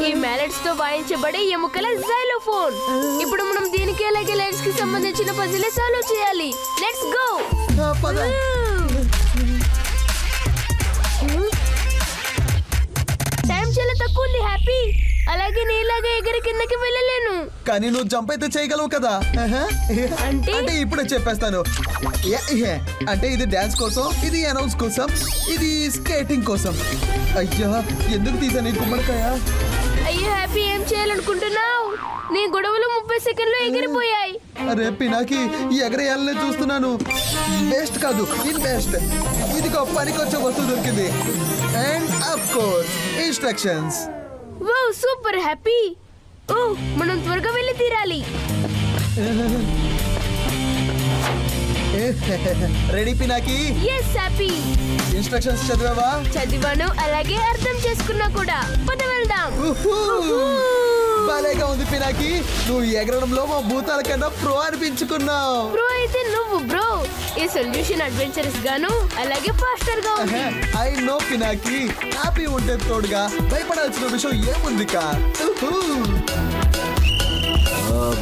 ఈ మ్యాలెట్స్ తో వాయించబడే ఎముకల జైలోఫోన్. ఇప్పుడు మనం దీనికి అలాగే లైట్స్ కి సంబంధించిన పజిల్ సాల్వ్ చేయాలి. Let's go. టైం చాలా తక్కువ ఉంది హ్యాపీ. అలాగే నీలాగా ఎగిరి కిందకి వెళ్ళలేను. కానీ నువ్వు జంప్ అయితే చేయగలవు కదా. అంటే ఇప్పుడే చెప్పేస్తాను. అంటే ఇది డాన్స్ కోసం, ఇది అనౌన్స్ కోసం, ఇది స్కేటింగ్ కోసం. అయ్యా, ఎందుకు తీసాను ఈ గుమ్మడికాయ? అయ్యో హ్యాపీ, ఏం చేయాలనుకుంటున్నావు? నీ గొడవలు 30 సెకండ్లు ఎగిరిపోయాయి. అరే పినాకి, ఈ ఎగరేయాలనే చూస్తున్నాను. బెస్ట్ కాదు, ఇన్వెస్ట్. ఇదిగో పనికొచ్చే వస్తువు దొరికింది. And of course instructions. Wow, super Happy. Oh, మనం త్వరగా వెళ్ళి తీరాలి. Ready Pinaki? yes Happy. Instructions చదివావా? చదివాను, అలాగే అర్థం చేసుకున్నా కూడా. పద వెళ్దాం. భలేగా ఉంది పినాకి. నువ్వు ఎగరడంలో మా భూతాల కన్నా ప్రో అనిపించుకున్నావు. ప్రో అయితే నువ్వు బ్రో. ఈ సొల్యూషన్ అడ్వెంచరస్ గాను, అలాగే ఫాస్టర్ గా ఉంది. I know Pinaki. హ్యాపీ ఉంటే తోడుగా భయపడాల్సిన విషయం ఏముందికా?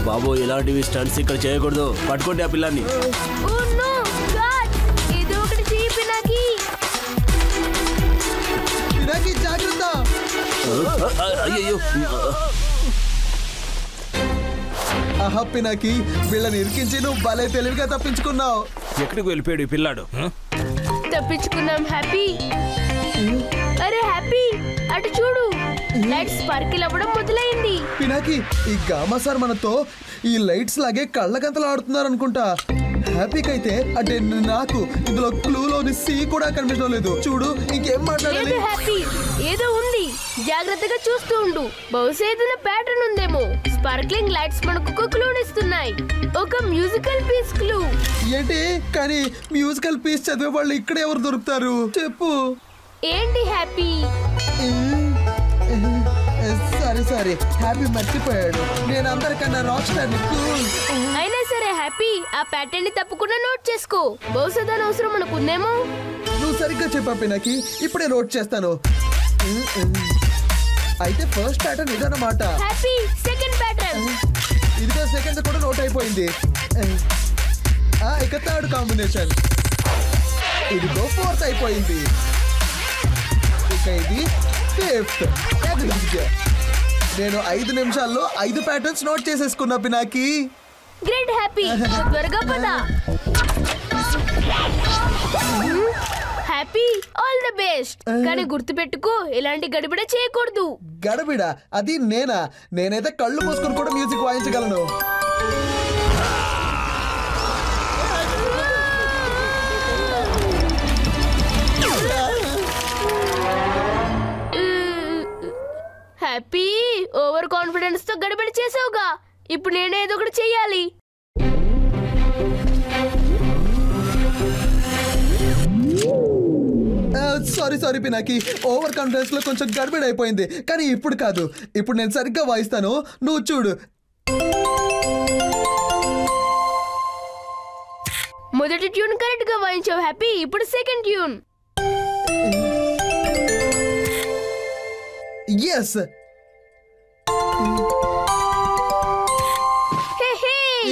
బాబు, ఇలాంటివి స్టంట్స్ ఇక్కడ చేయకూడదు. పట్టుకోండి ఆ పిల్లాన్ని. ఓ నో గాడ్, ఏదో ఒకటి చెయ్యి పినాకి. పినాకి జాగ్రత్త. అయ్యో, ఆహా పినాకి, వీళ్ళని ఇరికించి నువ్వు భలే తెలివిగా తప్పించుకున్నావు. ఎక్కడికి వెళ్ళిపోయాడు ఈ పిల్లాడు? తప్పించుకున్నాం హ్యాపీ. అరే హ్యాపీ, అటు చూడు, లైట్ స్పార్కిల్ అవ్వడం మొదలైంది. పినాకి, ఈ గామా సార్ మనతో ఈ లైట్స్ లాగే కళ్ళగంతలు ఆడుతున్నారు అనుకుంటా. హ్యాపీకి అయితే అంటే నాకు ఇందులో క్లూలోని సి కూడా కనిపించడం లేదు. చూడు, ఇంకేం మాట్లాడాలి? హ్యాపీ, ఏదో ఉంది, జాగ్రత్తగా చూస్తూ ఉండు. బహుశా ఏదైనా ప్యాటర్న్ ఉందేమో. స్పార్క్లింగ్ లైట్స్ మనకు ఒక క్లూనిస్తున్నాయి. ఒక మ్యూజికల్ పీస్ క్లూ. ఏంటి? కానీ మ్యూజికల్ పీస్ చదివే వాళ్ళు ఇక్కడ ఎవరు దొరుకుతారు చెప్పు. ఏంటి హ్యాపీ? సారీ హ్యాపీ మర్చిపోయాడు. నేను అందరికన్నా రాక్ స్టార్. అయినా సరే హ్యాపీ, ఆ ప్యాటర్న్ ని తప్పకుండా నోట్ చేసుకో. బహుశా దాని అవసరం మనకుందేమో. నువ్వు సరిగ్గా చెప్పా పినాకి, ఇప్పుడే నోట్ చేస్తాను. అయితే ఫస్ట్ ప్యాటర్న్ ఇదన్నమాట. Happy, second pattern. ఇదిగో సెకండ్ కూడా నోట్ అయిపోయింది. ఇక థర్డ్ కాంబినేషన్. ఇదిగో ఫోర్త్ అయిపోయింది. ఇక ఇది ఫిఫ్త్. నేను 5 నిమిషాల్లో 5 ప్యాటర్న్స్ నోట్ చేసేసుకున్నా పినాకి. గ్రేట్ హ్యాపీ, త్వరగా పద. Happy, all the best. కానీ గుర్తుపెట్టుకో, ఇలాంటి గడిబిడ చేయకూడదు. గడబిడ? అది నేనా? నేనైతే కళ్ళు మూసుకొని కూడా మ్యూజిక్ వాయించగలను. హ్యాపీ, ఓవర్ కాన్ఫిడెన్స్ తో గడబడి చేసావుగా. ఇప్పుడు నేనేదో ఒకటి చెయ్యాలి. సారీ పినాకి, ఓవర్ కాన్ఫిడెన్స్ లో కొంచెం గడబిడ అయిపోయింది. కానీ ఇప్పుడు కాదు, ఇప్పుడు నేను సరిగ్గా వాయిస్తాను, నువ్వు చూడు. మొదటి ట్యూన్ కరెక్ట్ గా వాయించావు హ్యాపీ. ఇప్పుడు సెకండ్ ట్యూన్. yes.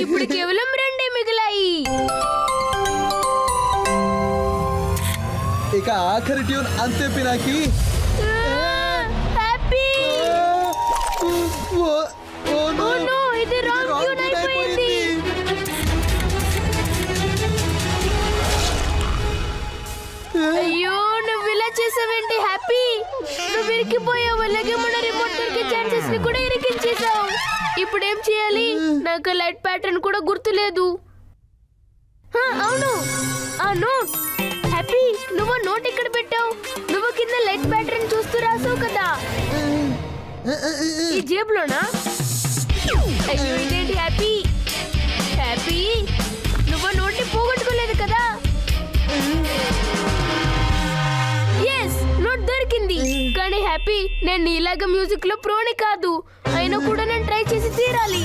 ఇప్పుడు కేవలం 2 మిగిలాయి. ఇక ఆఖరి ట్యూన్ అంతే పినాకి. హ్యాపీ, ఓ నో, ఇది రాంగ్ ట్యూన్. నువ్వు ఇరికిపోయావు, అలాగే మన రిమోట్ దొరికే ఛాన్సెస్ ని కూడా ఇరికించేసావు. ఇప్పుడు ఏం చేయాలి? నాకు లైట్ ప్యాటర్న్ కూడా గుర్తులేదు. అవును, ఆ నోట్. హ్యాపీ, నువ్వు నోట్ ఎక్కడ పెట్టావు? నువ్వు కింద లైట్ ప్యాటర్న్ చూస్తూ రాసావు కదా, ఈ జేబులోనా? అయ్యో ఇదేంటి హ్యాపీ? హ్యాపీ, నువ్వు నోట్ని పోగొట్టుకోలేదు కదా? ఎస్, నోట్ దొరికింది. కానీ హ్యాపీ, నేను నీలాగా మ్యూజిక్ లో ప్రోని కాదు, అయినా కూడా నేను ట్రై చేసి తీరాలి.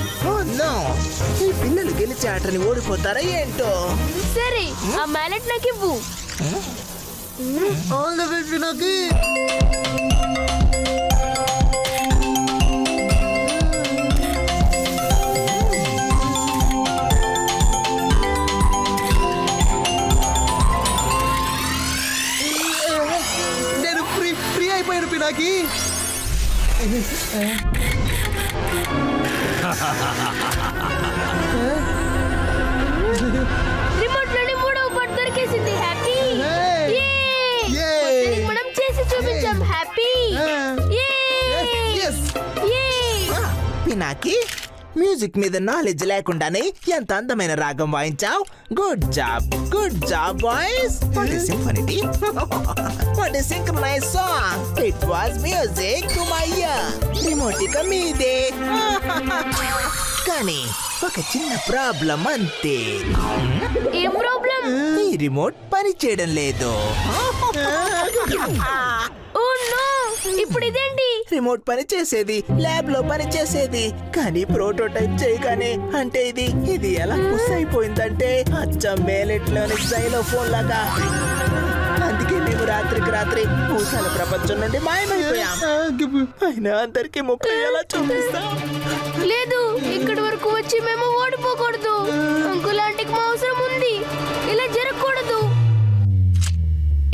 ఈ పిల్లలు గెలిచి ఆటని ఓడిపోతారా ఏంటో? సరే, ఆ మ్యాలెట్ నాకు ఇవ్వు. నేను ఫ్రీ అయిపోయాను పినాకి. రిమోట్ లోని మూడవ పార్ట్ దొరికేసింది హ్యాపీ. మనం చేసి చూపించాం హ్యాపీ. పినాకి, మ్యూజిక్ మీద నాలెడ్జ్ లేకుండానే ఎంత అందమైన రాగం వాయించావు. Good job boys. What is symphony? What is synchronize song? It was music to my ear. Remote ఇక మీదే. కానీ ఒక చిన్న ప్రాబ్లం అంతే. ఏం ప్రాబ్లం? ఈ రిమోట్ పని చేయడం లేదు. ఓ నో, ఇప్పుడు ఇదేంటి? రిమోట్ పని చేసేది, ల్యాబ్ లో పని చేసేది, కానీ ప్రోటోటైప్ చేయగానే అంటే ఇది ఎలా పుష్ అయిపోయిందంటే అచ్చం మేలెట్లోని xylophone లాగా. అందుకే మేము రాత్రికి రాత్రి భూతాల ప్రపంచం నుండి మాయమైపోయాం. అయినా అందరికి ముప్పై ఎలా చూపిస్తాం? లేదు, ఇక్కడి వరకు వచ్చి మేము ఓడిపోకూడదు. అంకుల్ ఆంటీకి మా అవసరం ఉంది, ఇలా జరగకూడదు.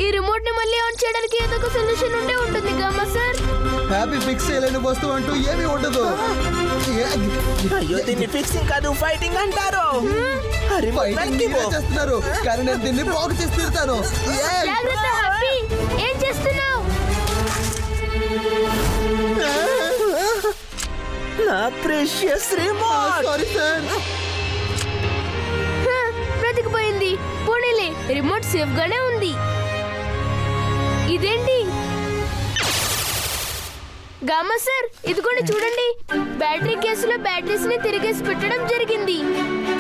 ఈ రిమోట్ ని మళ్ళీ ఆన్ చేయడానికి ఏదో ఒక సొల్యూషన్ ఉండే ఉంటుంది గామా సార్. హ్యాపీ ఫిక్స్ చేయలేని వస్తువు అంటూ ఏమీ ఉండదు. అయ్యో, దీన్ని ఫిక్సింగ్ కాదు, ఫైటింగ్ అంటారు. చేస్తున్నారు, కానీ నేను దీన్ని బాగు చేసి తీరుతాను. జాగ్రత్త హ్యాపీ, ఏం చేస్తున్నావు? నా ప్రెషియస్ రిమోట్. Sorry sir. బ్రతికిపోయింది. పోనీలే, రిమోట్ సేఫ్ గానే ఉంది. ఇదేంటి గామా సార్, ఇదిగోండి చూడండి. బ్యాటరీ కేసులో బ్యాటరీస్ ని తిరిగేసి పెట్టడం జరిగింది.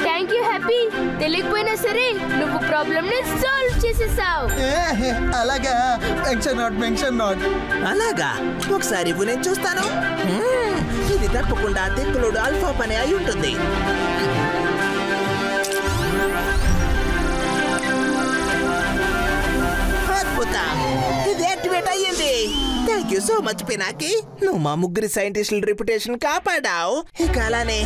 Thank you happy. తెలియకపోయినా సరే నువ్వు ప్రాబ్లమ్ ని సాల్వ్ చేసేసావు. అలాగా? Mention not. అలాగా? ఒకసారి ఇవ్వు, నేను చూస్తాను. ఇది తప్పకుండా తెక్కులోడు ఆల్ఫా పని అయి ఉంటుంది. అద్భుతం, ఇది యాక్టివేట్ అయ్యింది. Thank you so much Pinaki. నువ్వు మా ముగ్గురి సైంటిస్టుల రెప్యుటేషన్ కాపాడావు. ఇక అలానే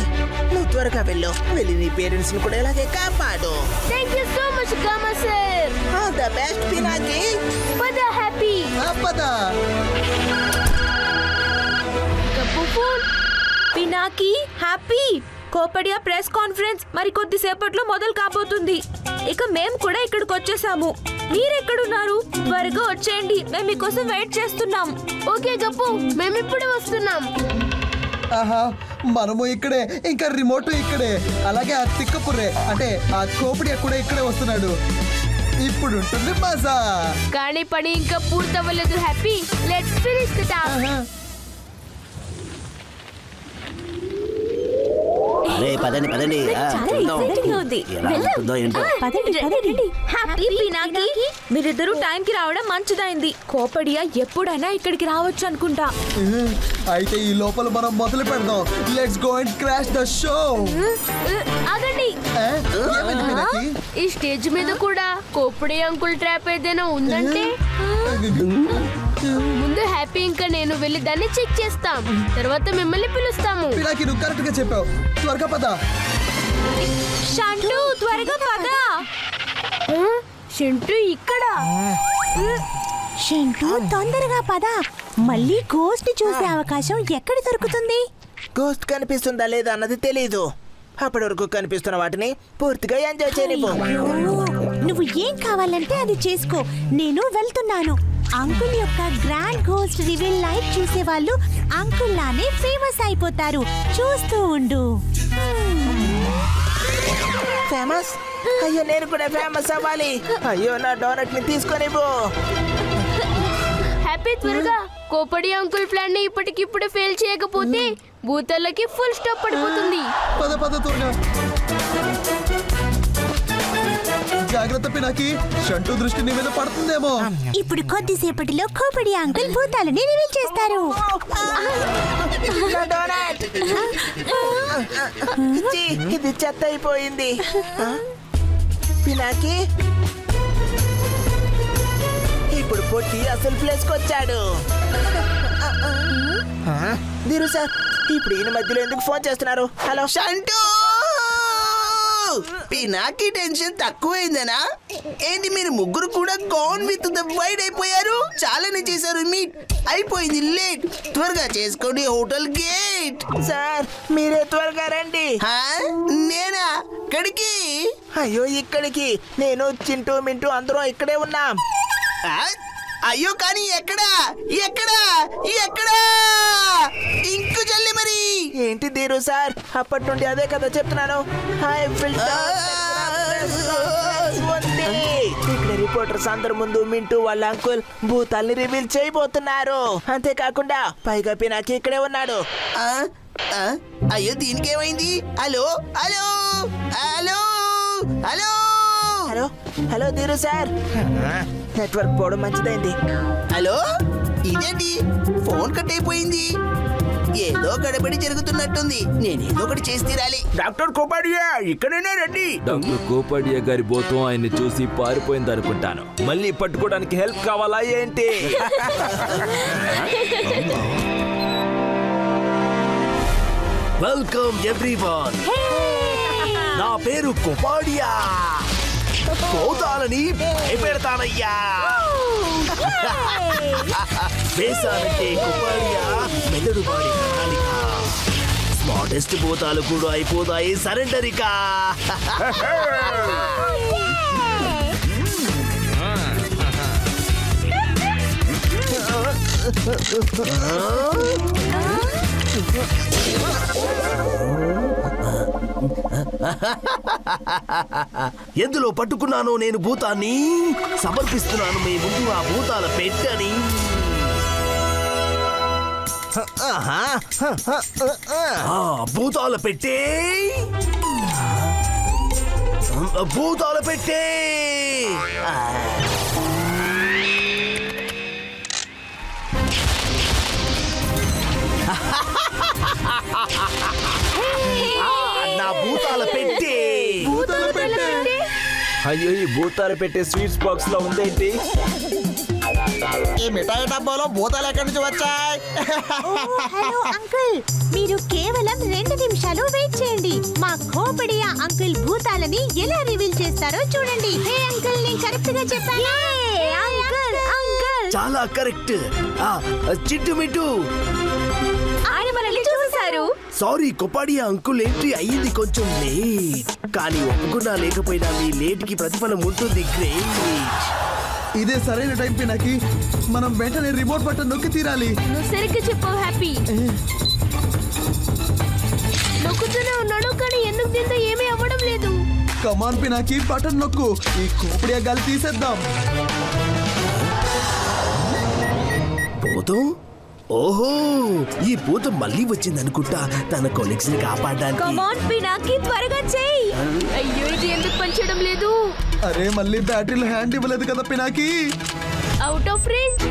నువ్వు త్వరగా వెళ్ళి నీ పేరెంట్స్ ని కూడా ఇలాగే కాపాడు. Thank you so much gamma sir. All the best Pinaki. పద హ్యాపీ. పద. పినాకి, హ్యాపీ, కోపడియా ప్రెస్ కాన్ఫరెన్స్ మరి కొద్దిసేపట్లో మొదలు కాబోతుంది. ఇక మేము కూడా ఇక్కడికి వచ్చేసాము. మీరెక్కడున్నారు? త్వరగా వచ్చేయండి, మేము మీకోసం వెయిట్ చేస్తున్నాం. ఓకే గప్పు, మేమిప్పుడే వస్తున్నాం. ఆహా, మనము ఇక్కడే, ఇంకా రిమోట్ ఇక్కడే, అలాగే ఆ తిక్కపుర్రే అంటే ఆ కోపడియా కూడా ఇక్కడే వస్తున్నాడు. ఇప్పుడు ఉంటుంది మజా. కానీ పని ఇంకా పూర్తవ్వలేదు Happy. Let's finish the task. పదండి. హ్యాపీ, పినాకి, మీరిద్దరూ టైంకి రావడం మంచిదైంది. కోపడియా ఎప్పుడైనా ఇక్కడికి రావచ్చు అనుకుంటా. అయితే ఈ లోపల మనం మొదలు పెడదాం. Let's go and crash the show. ఆగండి, ఈ స్టేజ్ మీద కూడా కోపడి అంకుల్ ట్రాప్ ఏదైనా ఉందంటే ముందు హ్యాపీ ఇంకా నేను వెళ్ళి దాన్ని చెక్ చేస్తాం. తర్వాత మిమ్మల్ని పిలుస్తాము. పినాకి, నువ్వు కరెక్ట్ గా చెప్పావు. త్వరగా పద. షంటు, త్వరగా పద. షంటు ఇక్కడ. షంటు, తొందరగా పద. మళ్ళీ గోస్ట్ చూసే అవకాశం ఎక్కడ దొరుకుతుంది? గోస్ట్ కనిపిస్తుందా లేదా అన్నది తెలీదు. అప్పటి వరకు కనిపిస్తున్న వాటిని పూర్తిగా ఎంజాయ్ చేయనివ్వు. నువ్వు ఏం కావాలంటే అది చేసుకో, నేను వెళ్తున్నాను. అంకుల్ యొక్క గ్రాండ్ గోస్ట్ రివీల్ లైవ్ చూసే వాళ్ళు అంకుల్ లానే ఫేమస్ అయిపోతారు. చూస్తూ ఉండు. ఫేమస్? అయ్యో నేను కూడా ఫేమస్ అవ్వాలి. అయ్యో నా డోనట్ ని తీసుకొని పో. హ్యాపీ త్వరగా కోపడి అంకుల్ ప్లాన్ ని ఇప్పటికిప్పుడు ఫెయిల్ చేయకపోతే భూతాలకి ఫుల్ స్టాప్ పడిపోతుంది. పద పద త్వరగా. జాగ్రత్త పినాకి, షంటు దృష్టి నీ మీద పడుతుందేమో. ఇప్పుడు కొద్దిసేపటిలో కోపడి అంకుల్ భూతాలని రివీల్ చేస్తారు. నా డోనట్. ఛీ, ఇది చెత్త అయిపోయింది. పినాకి ఇప్పుడు పొట్టి అసలు ప్లేస్ కి వచ్చాడు. దీరు సార్, ఇప్పుడు ఈయన మధ్యలో ఎందుకు ఫోన్ చేస్తున్నారు? హలో షంటూ, పినాకి టెన్షన్ తక్కువైందనా? ఏంటి మీరు ముగ్గురు కూడా గోన్ విత్ ద వైడ్ అయిపోయారు? చాలానే చేశారు. మీట్ అయిపోయింది, లేట్. త్వరగా చేసుకోండి హోటల్ గేట్. సార్ మీరే త్వరగా రండి. నేనా? ఇక్కడికి? అయ్యో ఇక్కడికి. నేను చింటూ మింటూ అందరం ఇక్కడే ఉన్నాం. అయ్యో కానీ ఎక్కడా ఎక్కడా ఎక్కడా? ఇంకు జల్లి మరి. ఏంటి దీరు సార్, అప్పటి నుండి అదే కదా చెప్తున్నాను. ఇక్కడ రిపోర్టర్స్ అందరి ముందు మింటూ వాళ్ళ అంకుల్ భూతాల్ని రివీల్ చేయబోతున్నారు. అంతేకాకుండా పైగా పినాకి ఇక్కడే ఉన్నాడు. అయ్యో దీనికేమైంది? Hello hello hello hello hello hello Dheeru sir, network పోవడం మంచిదైంది. హలో, ఇదేంటి ఫోన్ కట్ అయిపోయింది? ఏదో గడబడి జరుగుతున్నట్టుంది. నేనేదో ఒకటి చేసి తీరాలి. డాక్టర్ కోపాడియా ఇక్కడైనా రండి. డాక్టర్ కోపాడియా గారి భూతం ఆయన్ని చూసి పారిపోయింది అనుకుంటాను. మళ్ళీ పట్టుకోవడానికి హెల్ప్ కావాలా ఏంటి? Welcome everyone. నా పేరు కోపాడియా. భూతాలని భయపెడతానయ్యా. వేసానంటే కోపాడియా మెదడు వాడి ప్రణాళిక. స్మార్టెస్ట్ భూతాలు కూడా అయిపోతాయి సరెండరికా. ఎందులో పట్టుకున్నానో నేను భూతాన్ని సమర్పిస్తున్నాను మీ ముందు. ఆ భూతాల పెట్టని. భూతాల పెట్టే, భూతాల పెట్టే. నా భూతాల పెట్టే. అయ్యో ఈ భూతాలు పెట్టే స్వీట్స్ బాక్స్ లో ఉందేంటి? ఈ మిఠాయి డబ్బాలో భూతాలు ఎక్కడి నుంచి వచ్చాయి? హలో అంకుల్, మీరు కేవలం 2 నిమిషాలు వెయిట్ చేయండి. మా కోపడియా అంకుల్ భూతాలని ఎలా రివీల్ చేస్తారో చూడండి. హే అంకుల్, నేను కరెక్ట్ గా చెప్పానా? చాలా కరెక్ట్. చిట్టు మిట్టు, ఆయన మనల్ని చూసేశారు. సారీ కోపాడియా అంకుల్, ఎంట్రీ అయ్యింది కొంచెం లేట్. కానీ ఒప్పుకున్నా లేకపోయినా మీ లేట్ కి ప్రతిఫలం ఉంటుంది. గ్రేట్. ఇదే సరైన టైం పినాకి. మనం వెంటనే రిమోట్ బటన్ నొక్కి తీరాలి. నువ్వు సరిగ్గా చెప్పావు హ్యాపీ. నొక్కుతూనే ఉన్నాడు కానీ ఎందుకు దీంతో ఏమీ అవ్వడం లేదు. కమాన్ పినాకి, బటన్ నొక్కు. ఈ కోపడియా గాలి తీసేద్దాం. భూతం? ఓహో, ఈ భూతం మళ్ళీ వచ్చిందనుకుంటా తన కొలీగ్స్ ని కాపాడడానికి. కమాన్ పినాకి, త్వరగా చెయ్యి. అయ్యో ఇది ఎందుకు పనిచేయడం లేదు? అరే మళ్ళీ బ్యాటరీలు హ్యాండ్ ఇవ్వలేదు కదా పినాకి. Out of range.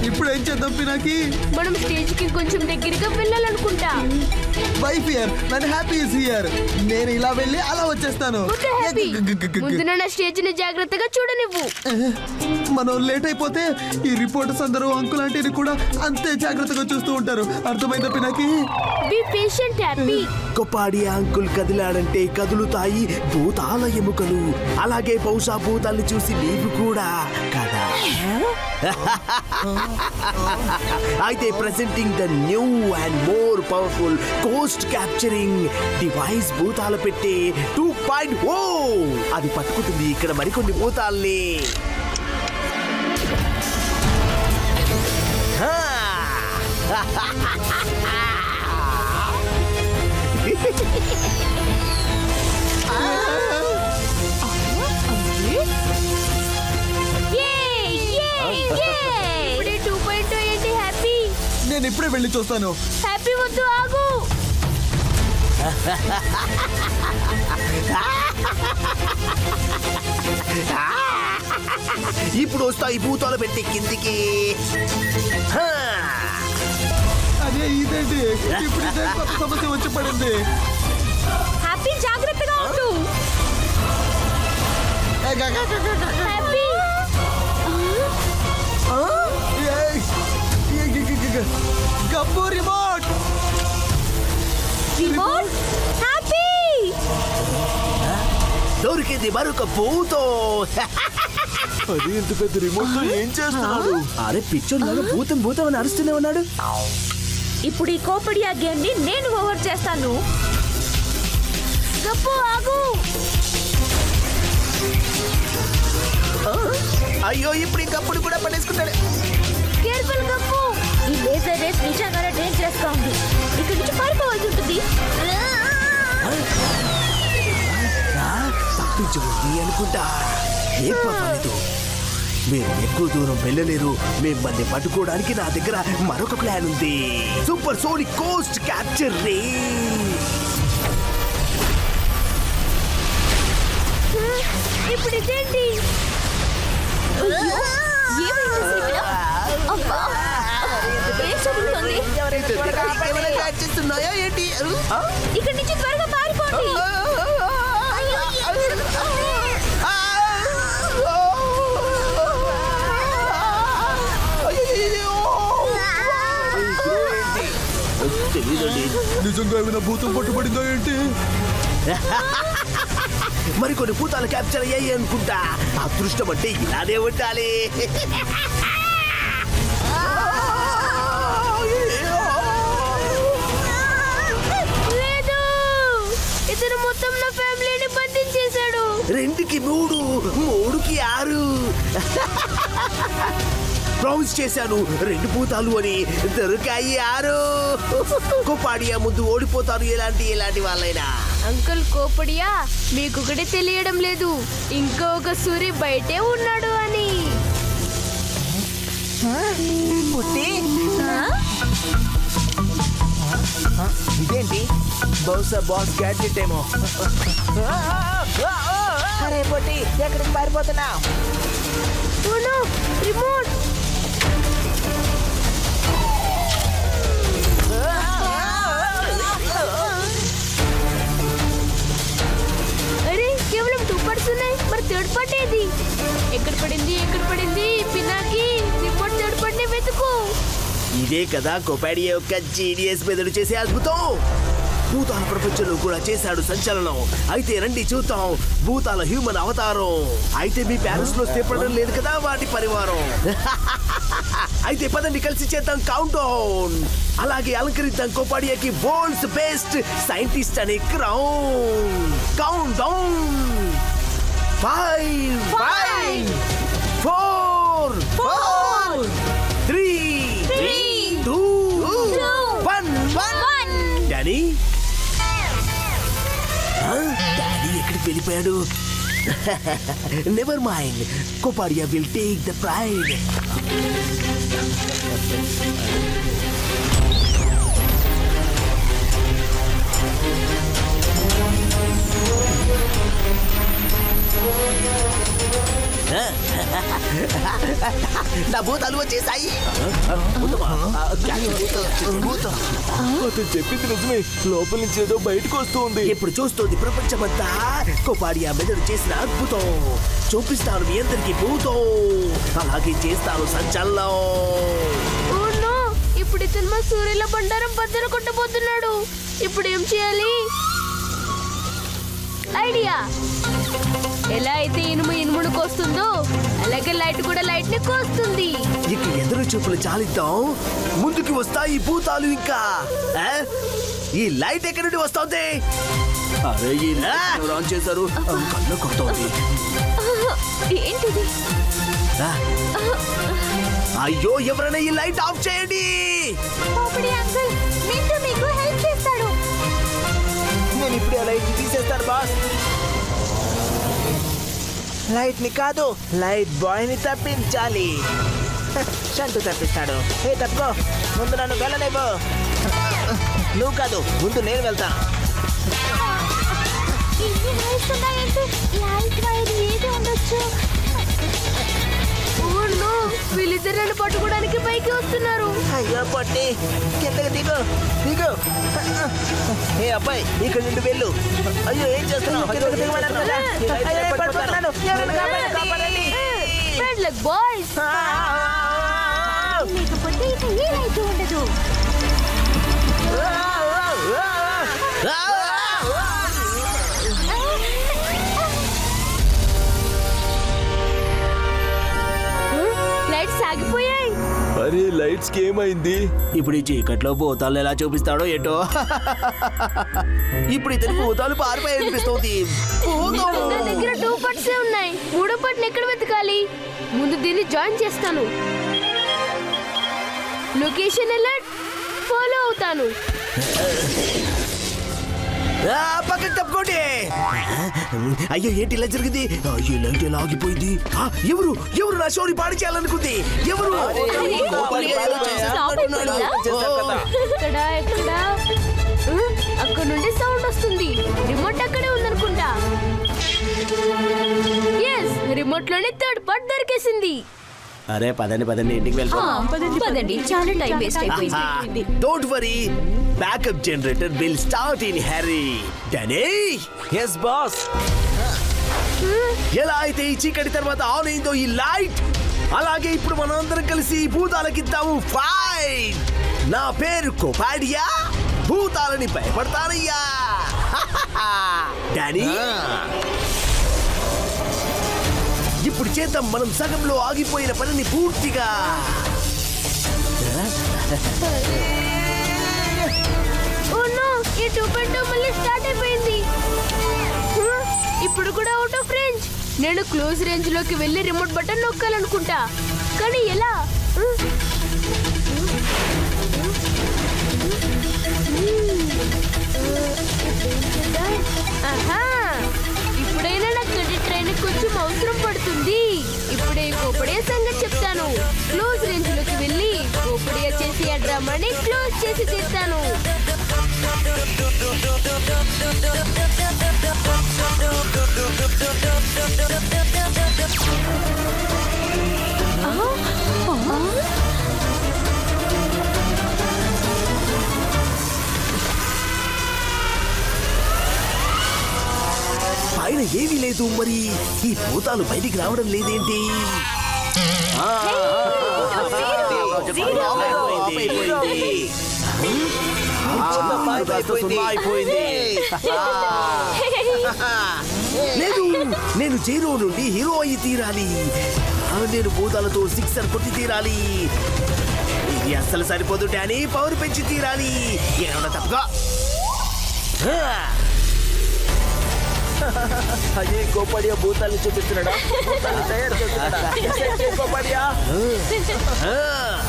ఇప్పుడు ఏం చేద్దాం పినాకి? మనం స్టేజ్ కి కొంచెం దగ్గరగా వెళ్ళాలనుకుంటా. Wife here and Happy is here. నేను ఇలా వెళ్ళి అలా వచ్చేస్తాను. ముందు నా స్టేజ్ ని జాగ్రత్తగా చూడనివ్వు. మనం లేట్ అయిపోతే ఈ రిపోర్టర్స్ అందరూ అంకుల్ ఆంటీని కూడా అంతే జాగ్రత్తగా చూస్తూ ఉంటారు. అర్థమైందా Pinaki? Be patient Happy. Kopadia uncle కదిలాడంటే కదులుతాయి భూతాల ఎముకలు. అలాగే బహుశా భూతాల్ని చూసి నీవు కూడా కదా. అయితే presenting the new and more powerful ghost capturing device భూతాల పెట్టే 2.0. అది పట్టుకుంటుంది ఇక్కడ మరికొన్ని భూతాల్ని. ఇప్పుడే 2.2 ఏంటి హ్యాపీ? నేను ఇప్పుడే వెళ్ళి చూస్తాను. హ్యాపీ వద్దు, ఆగు. ఇప్పుడు వస్తాయి భూతాలు పెట్టి కిందికి. అదే ఇదేంటి ఇప్పుడు ఇదే కొత్త సమస్య వచ్చి పడింది. హ్యాపీ జాగ్రత్తగా ఉండు. Happy Gappu remote. Remote Happy దొరికింది మరొక భూతం. అది ఎంత పెద్ద రిమోట్ తో ఏం చేస్తున్నాడు? అరే పిక్చర్ లాగా భూతం భూతం అని అరుస్తూనే ఉన్నాడు. ఇప్పుడు ఈ కోపడియా గేమ్ ని నేను ఓవర్ చేస్తాను. గప్పు ఆగు. అయ్యో ఇప్పుడు ఇంకప్పుడు కూడా పడేసుకుంటాడు. కేర్ఫుల్ గప్పు. ఈ లేజర్ రేస్ నిజంగానే డేంజరస్ గా ఉంది. ఇక్కడి నుంచి పారిపోవాల్సి ఉంటుంది. తప్పించబోతుంది అనుకుంటా. ఏం పర్వాలేదు, మీరు ఎక్కువ దూరం వెళ్ళలేరు. మిమ్మల్ని పట్టుకోవడానికి నా దగ్గర మరొక ప్లాన్ ఉంది. సూపర్ సోనిక్ కోస్ట్ క్యాప్చర్ రే. ఇప్పుడు ఇదేంటి? చేస్తున్నాయా ఏంటి? ఇక్కడి నుంచి త్వరగా పారిపోండి. నిజంగా ఏమైనా భూతం పట్టుబడిందో ఏంటి? మరికొన్ని భూతాలు క్యాప్చర్ అయ్యాయి అనుకుంటా. అదృష్టం అంటే ఇలానే ఉండాలి. లేదు, ఇతను మొత్తం నా ఫ్యామిలీని బంధించేశాడు. 2కి 3, 3కి 6. ప్రామిస్ చేశాను 2 భూతాలు అని. దొరికాయి 6. కోపాడియా ముందు ఓడిపోతారు ఎలాంటి వాళ్ళైనా. అంకుల్ కోపడియా, మీకొకటి తెలియడం లేదు, ఇంకో ఒక సూరి బయటే ఉన్నాడు అని. ఇదేంటి? బహుశా బాస్ గ్యాడ్జెట్ ఏమో. అరే పొట్టి, ఎక్కడికి పారిపోతున్నావు? రిమోట్. అరే కేవలం 2 parts ఉన్నాయి, మరి 3rd part ఏది? ఎక్కడ పడింది? పినాకి రిమోట్ 3rd part ని వెతుకు. ఇదే కదా కోపాడియా యొక్క జీనియస్ మెదడు చేసే అద్భుతం. భూతాల ప్రపంచంలో కూడా చేశాడు సంచలనం. అయితే రండి చూద్దాం భూతాల హ్యూమన్ అవతారం. అయితే మీ ప్యారిస్ లో స్థిరపడడం లేదు కదా వాటి పరివారం. అయితే పదండి కలిసి చేద్దాం కౌంట్ డౌన్. అలాగే అలంకరిద్దాం కోపాడియాకి వరల్డ్స్ బెస్ట్ సైంటిస్ట్ అనే crown. Countdown. 5 4 3 2 1. Daddy daddy ఎక్కడికి వెళ్ళిపోయాడు? Never mind, Kopadia will take the pride. నా భూతాలు వచ్చేసాయి. అతను చెప్పింది నిజమే, లోపల నుంచి ఏదో బయటకు వస్తుంది. ఇప్పుడు చూస్తుంది ప్రపంచమంతా కోపాడియా మెదడు చేసిన అద్భుతం. చూపిస్తాను మీ అందరికి భూతం, అలాగే చేస్తాను సంచలనం. ఇప్పుడు ఇతను మా సూర్యుల బండారం బద్దలు కొట్టబోతున్నాడు. ఇప్పుడు ఏం చేయాలి? ఐడియా. ఎలా అయితే ఇనుమును కోస్తుందో అలాగే లైట్ కూడా లైట్ ని కోస్తుంది. ఇక ఎదురు చూపులు చాలిద్దాం. ముందుకి వస్తాయి భూతాలు. ఇంకా ఈ లైట్ ఎక్కడి నుండి వస్తుంది? అరే ఈ లైట్ ఆన్ చేశారు, కళ్ళు కొడుతోంది. ఏంటిది? అయ్యో ఎవరైనా ఈ లైట్ ఆఫ్ చేయండి. కోపడి అంకుల్ మింటూ మీకు హెల్ప్ చేస్తాడు. నేను ఇప్పుడు ఆ లైట్ తీసేస్తాను బాస్. లైట్ ని కాదు, లైట్ బాయ్ ని తప్పించాలి. షంటు తప్పిస్తాడు. ఏ తప్పుకో, ముందు నన్ను వెళ్ళలేవు. నువ్వు కాదు, ముందు నేను వెళ్తాను. ఇన్ని లైట్స్ ఉన్నాయంటే లైట్ వైర్ ఏది ఉండొచ్చు? వీళ్ళిద్దరు నన్ను పట్టుకోవడానికి పైకి వస్తున్నారు. అయ్యో పొట్టి, కిందకి దిగు దిగు. ఏ అబ్బాయి, ఇక్కడ నుండి వెళ్ళు. అయ్యో ఏం చేస్తున్నావు? కిందకి దిగమన్నాను కదా. అయ్యో, పడిపోతున్నాను. ఎవరైనా కాపాడండి. Bad luck, boys. లేకపోతే ఇక ఏ లైట్ ఉండదు. లైట్స్ ఆగిపోయాయి. అరే లైట్స్ కి ఏమైంది? ఇప్పుడు ఈ చీకట్లో భూతాలు ఎలా చూపిస్తాడో ఏటో. ఇప్పుడు ఇతని భూతాలు పారిపోయి అనిపిస్తుంది. నా దగ్గర 2 parts ఉన్నాయి. 3వ part ఎక్కడ వెతకాలి? ముందు దీన్ని జాయిన్ చేస్తాను. లొకేషన్ అలర్ట్ ఫాలో అవుతాను. పక్కకి తప్పుకోండి. అయ్యో ఏంటి ఇలా జరిగింది? అయ్యో లైట్ ఎలా ఆగిపోయింది? ఎవరు ఎవరు నా షోని పాడు చేయాలనుకుంది? ఎవరు? ఎక్కడ అక్కడ నుండి సౌండ్ వస్తుంది. రిమోట్ అక్కడే ఉందనుకుంటా. ఎస్, రిమోట్ లోనే 3rd part దొరికేసింది. అరే పదండి పదండి, ఇంటికి వెళ్తాం. పదండి, చాలా టైం వేస్ట్ అయిపోయింది. Don't worry, backup generator will start in hurry. Danny, yes boss. ఎలా అయితే ఈ చీకటి తర్వాత ఆన్ అయిందో ఈ లైట్, అలాగే ఇప్పుడు మనం అందరం కలిసి భూతాలకిద్దాము ఫైట్. నా పేరు కోపాడియా, భూతాలని భయపడతానయ్యా. డానీ, ఇప్పుడు చేద్దాం మనం సగంలో ఆగిపోయిన పనిని పూర్తిగా. ఈ 2.2 మళ్ళీ స్టార్ట్ అయిపోయింది. ఇప్పుడు కూడా అవుట్ ఆఫ్ రేంజ్. నేను క్లోజ్ రేంజ్ లోకి వెళ్ళి రిమోట్ బటన్ నొక్కాలనుకుంటా, కానీ ఎలా? ఆహా, ఇప్పుడైనా నాకు ట్రైన్ కొంచెం అవసరం పడుతుంది. ఇప్పుడే కోపడియా సంగతి చెప్తాను. క్లోజ్ రేంజ్ లోకి వెళ్ళి కోపడియా చేసి ఆ డ్రామాని క్లోజ్ చేసి తీస్తాను. పైన ఏమీ లేదు, మరి ఈ భూతాలు బయటికి రావడం లేదేంటి? లేదు, నేను జీరో నుండి హీరో అయ్యి తీరాలి. నేను భూతాలతో 6 కొట్టి తీరాలి. ఇది అస్సలు సరిపోదు డానీ, పవర్ పెంచి తీరాలి. ఏమన్నా తప్పగా? అదే కోపడియా భూతాన్ని చూపిస్తున్నాడా? తయారు చేస్తున్నాడా? కోపడియా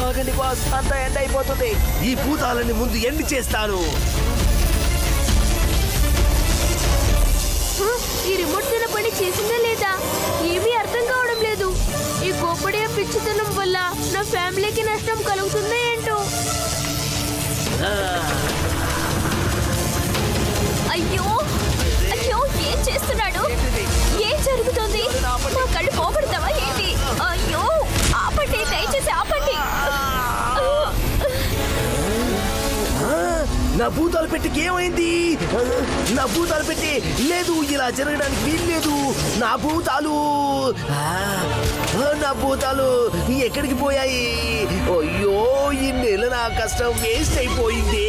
ఆగండి బాస్, అంతా ఎండ్ అయిపోతుంది. ఈ భూతాలని ముందు ఎండ్ చేస్తాను. ఈ రిమోట్ తన పని చేసిందా లేదా ఏమీ అర్థం కావడం లేదు. ఈ కోపడియా పిచ్చితనం వల్ల నా ఫ్యామిలీకి నష్టం కలుగుతుందో ఏంటో. అయ్యో అయ్యో, ఏం చేస్తున్నాడు? ఏం జరుగుతుంది? నా కళ్ళు పోబడతావా ఏంటి? అయ్యో ఆపండి, దయచేసి ఆపండి. నా భూతాలు పెట్టికి ఏమైంది? నా భూతాలు పెట్టి లేదు, ఇలా జరగడానికి వీల్లేదు. నా భూతాలు నా భూతాలు ఎక్కడికి పోయాయి? అయ్యో, ఈ నెల నా కష్టం వేస్ట్ అయిపోయింది.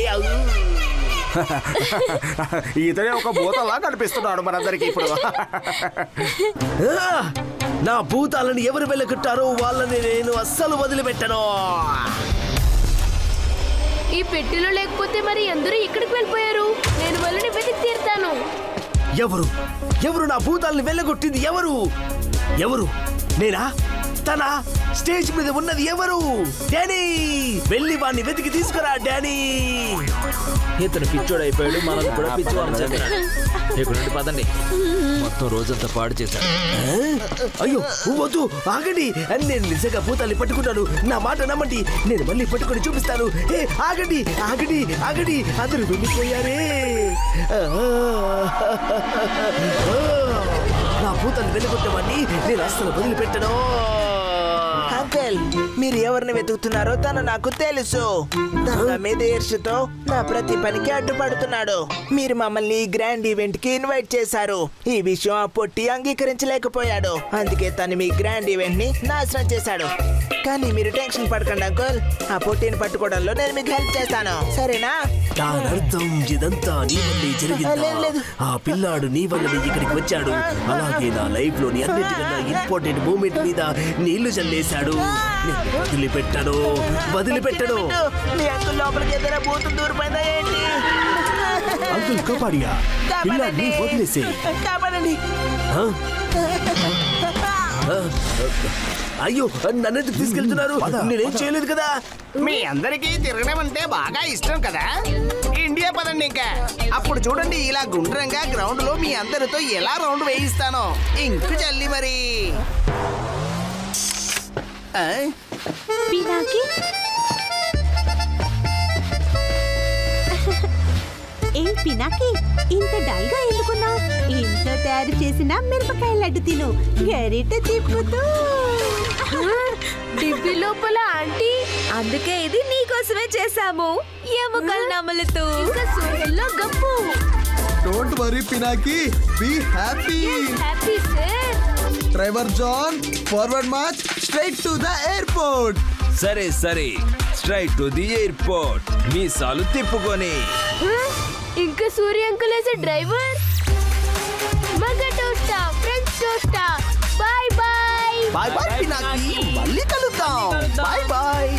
ఇతనే ఒక భూతంలా కనిపిస్తున్నాడు మనందరికి ఇప్పుడు. నా భూతాలను ఎవరు వెళ్ళగొట్టారో వాళ్ళని నేను అస్సలు వదిలిపెట్టను. ఈ పెట్టెలో లేకపోతే మరి అందరూ ఎక్కడికి వెళ్ళిపోయారు? నేను వాళ్ళని వెతికి తీరుతాను. ఎవరు ఎవరు నా భూతాలను వెళ్ళగొట్టింది? ఎవరు ఎవరు? నేనా? తన స్టేజ్ మీద ఉన్నది ఎవరు? డానీ, వెళ్ళి వాడిని వెతికి తీసుకురా డానీ. ఇతను పిచ్చోడైపోయాడు, మనల్ని కూడా పిచ్చోడు చేస్తున్నాడు. ఇక్కడ నుండి పదండి, మొత్తం రోజంతా పాడు చేశాడు. అయ్యో వద్దు, ఆగండి. నేను నిజంగా భూతాన్ని పట్టుకున్నాను, నా మాట నమ్మండి. నేను మళ్ళీ పట్టుకొని చూపిస్తాను. ఆగండి ఆగండి ఆగండి, అందరూ వెళ్ళిపోయారే. నా భూతాన్ని వెళ్ళగొట్టమండి, నేను అస్సలు వదిలిపెట్టను. అంకుల్, మీరు ఎవరిని వెతుకుతున్నారో తను నాకు తెలుసు. నా మీద ఈర్ష్యతో నా ప్రతి పనికి అడ్డుపడుతున్నాడు. మీరు మమ్మల్ని ఈ గ్రాండ్ ఈవెంట్ కి ఇన్వైట్ చేశారు. ఈ విషయం ఆ పొట్టి అంగీకరించలేకపోయాడు. అందుకే తను మీ గ్రాండ్ ఈవెంట్ ని నాశనం చేశాడు. కానీ మీరు టెన్షన్ పడకండి అంకుల్, ఆ పొట్టిని పట్టుకోవడంలో నేను మీకు హెల్ప్ చేస్తాను, సరేనా? దానర్థం ఇదంతా నీ వల్లే జరిగిందా? ఆ పిల్లాడు నీ వల్లనే ఇక్కడికి వచ్చాడు. అలాగే నా లైఫ్ లోని అన్నిటికన్నా ఇంపార్టెంట్ మూమెంట్ మీద నీళ్లు చల్లేశాడు. వదిలిపెట్టను. మీ అంకుల్ లోపలికి ఏదైనా బూతు దూరిపోయిందా ఏంటి? అంకుల్ కాపాడియా, పిల్లాడిని వదిలేసే. కాపాడండి. అయ్యో, నన్నెందుకు తీసుకెళ్తున్నారు? నేనేం చేయలేదు కదా. మీ అందరికీ తిరగడం అంటే బాగా ఇష్టం కదా. ఇండియా పదండి ఇంకా. అప్పుడు చూడండి, ఇలా గుండ్రంగా గ్రౌండ్ లో మీ అందరితో ఎలా రౌండ్ వేయిస్తానో. ఇంకు చల్లి మరి. పినాకి, ఏం పినాకి, ఇంత డల్గా ఎందుకున్నావు? ఇంట్లో తయారు చేసిన మిరపకాయ లడ్డు తిను, గరిట తిప్పుతూ. డిబ్బి లోపల ఆంటీ, అందుకే ఇది నీకోసమే చేసాము, ఎముకలు నమలుతూ. ఇంకా సూర్యుల్లో Gappu. Don't worry Pinaki, be happy. Happy sir. Driver John, forward march straight to the airport. సరే సరే, స్ట్రైట్ టు ది ఎయిర్పోర్ట్. మీసాలు తిప్పుకొని. ఇంకా సూర్య అంకుల్ వేసే డ్రైవర్. మగ టోస్టా, ఫ్రెంచ్ టోస్టా. Bye bye. Bye bye Pinaki, మళ్ళీ కలుద్దాం. Bye bye.